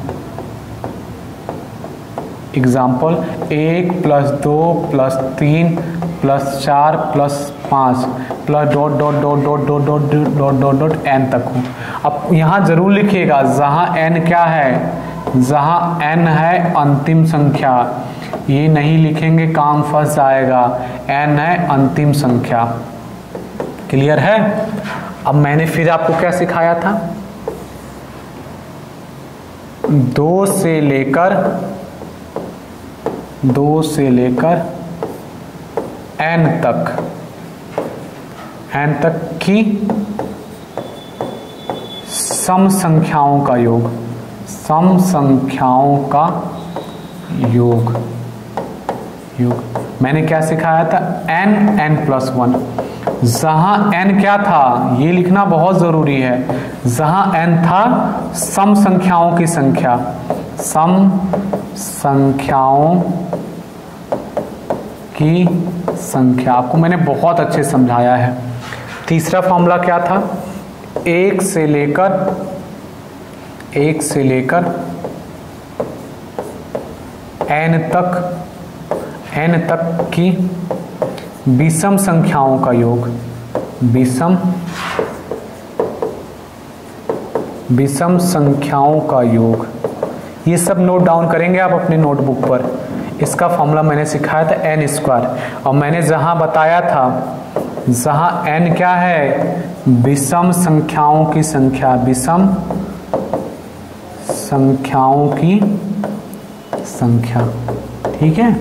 example 1 + 2 + 3 + 4 + 5 plus dot dot dot dot dot dot dot dot dot n तक हो। अब यहाँ जरूर लिखिएगा जहाँ n क्या है, जहाँ n है अंतिम संख्या, ये नहीं लिखेंगे काम फंस जाएगा, n है अंतिम संख्या। क्लियर है। अब मैंने फिर आपको क्या सिखाया था, 2 से लेकर n तक की सम संख्याओं का योग, सम संख्याओं का योग। मैंने क्या सिखाया था, n n+1। जहां n क्या था ये लिखना बहुत जरूरी है, जहां n था सम संख्याओं की संख्या, सम संख्याओं की संख्या, आपको मैंने बहुत अच्छे समझाया है। तीसरा फॉर्मूला क्या था, 1 से लेकर n तक की विषम संख्याओं का योग, विषम संख्याओं का योग। ये सब नोट डाउन करेंगे आप अपने नोटबुक पर। इसका फॉर्मूला मैंने सिखाया था n², और मैंने जहां बताया था, जहां n क्या है, विषम संख्याओं की संख्या, विषम संख्याओं की संख्या। ठीक है,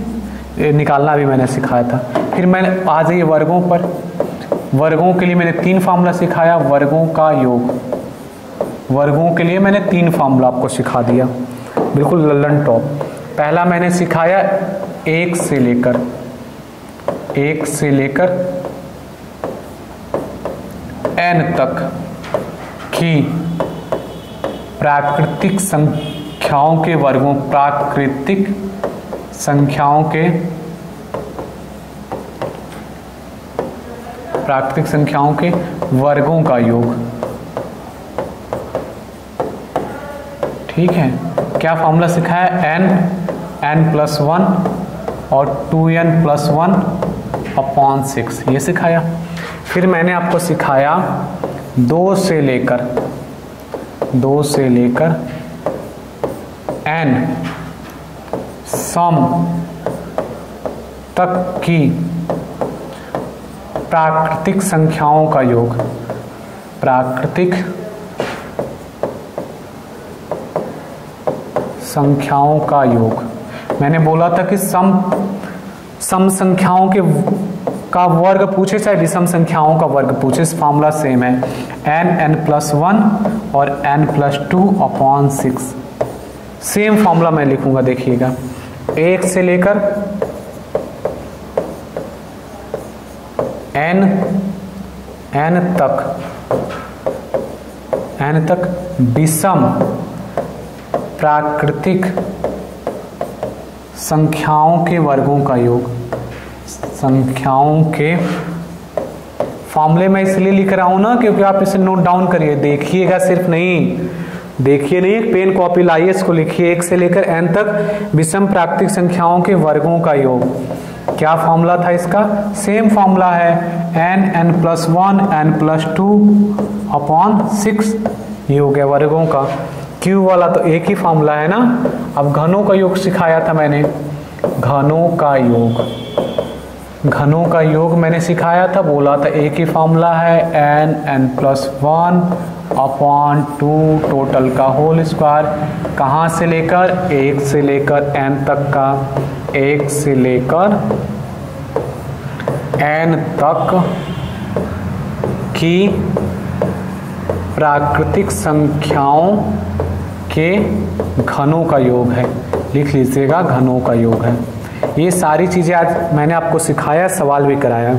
ये निकालना भी मैंने सिखाया था। फिर मैंने आ जाइए वर्गों पर। वर्गों के लिए मैंने 3 फार्मूला सिखाया, वर्गों का योग। वर्गों के लिए मैंने 3 फार्मूला आपको सिखा दिया, बिल्कुल लल्लन टॉप। पहला मैंने सिखाया 1 से लेकर n तक की प्राकृतिक संख्याओं के वर्गों, प्राकृतिक संख्याओं के वर्गों का योग। ठीक है, क्या फॉर्मूला सिखाया, n+1 और 2n+1/6 ये सिखाया। फिर मैंने आपको सिखाया 2 से लेकर n सम तक की प्राकृतिक संख्याओं का योग, प्राकृतिक संख्याओं का योग। मैंने बोला था कि सम संख्याओं का वर्ग पूछे चाहे विषम संख्याओं का वर्ग पूछे, इस फॉर्मूला सेम है, n+1 और n+2/6। सेम फॉर्मूला मैं लिखूंगा, देखिएगा। 1 से लेकर n तक विषम प्राकृतिक संख्याओं के वर्गों का योग। संख्याओं के फॉर्मूले मैं इसलिए लिख रहा हूं ना, क्योंकि आप इसे नोट डाउन करिए, देखिएगा, सिर्फ नहीं देखिए नहीं, पेन कॉपी लाइए, इसको लिखिए। 1 से लेकर n तक विषम प्राकृतिक संख्याओं के वर्गों का योग। क्या फॉर्मूला था इसका, सेम फॉर्मूला है, n+1 n+2/6। ये हो गया वर्गों का। Q वाला तो एक ही फॉर्मूला है ना। अब घनों का योग सिखाया था मैंने, घनों का योग मैंने सिखाया था, बोला था एक ही फॉर्मूला है, n+1/2 टोटल का होल स्क्वायर। कहाँ से लेकर, 1 से लेकर n तक का, 1 से लेकर n तक की प्राकृतिक संख्याओं के घनों का योग है। लिख लीजिएगा, घनों का योग है। ये सारी चीज़ें आज मैंने आपको सिखाया, सवाल भी कराया।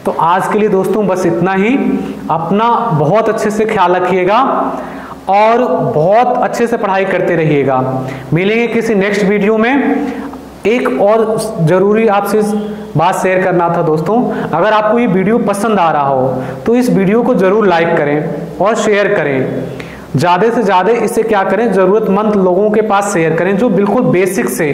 तो आज के लिए दोस्तों बस इतना ही। अपना बहुत अच्छे से ख्याल रखिएगा और बहुत अच्छे से पढ़ाई करते रहिएगा। मिलेंगे किसी नेक्स्ट वीडियो में। एक और ज़रूरी आपसे बात शेयर करना था दोस्तों, अगर आपको ये वीडियो पसंद आ रहा हो तो इस वीडियो को ज़रूर लाइक करें और शेयर करें। ज़्यादा से ज़्यादा इसे क्या करें, ज़रूरतमंद लोगों के पास शेयर करें जो बिल्कुल बेसिक से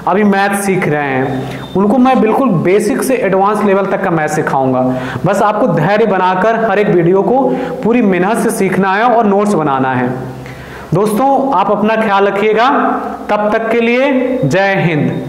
अभी मैथ सीख रहे हैं। उनको मैं बिल्कुल बेसिक से एडवांस लेवल तक का मैथ सिखाऊंगा। बस आपको धैर्य बनाकर हर एक वीडियो को पूरी मेहनत से सीखना है और नोट्स बनाना है। दोस्तों आप अपना ख्याल रखिएगा। तब तक के लिए जय हिंद।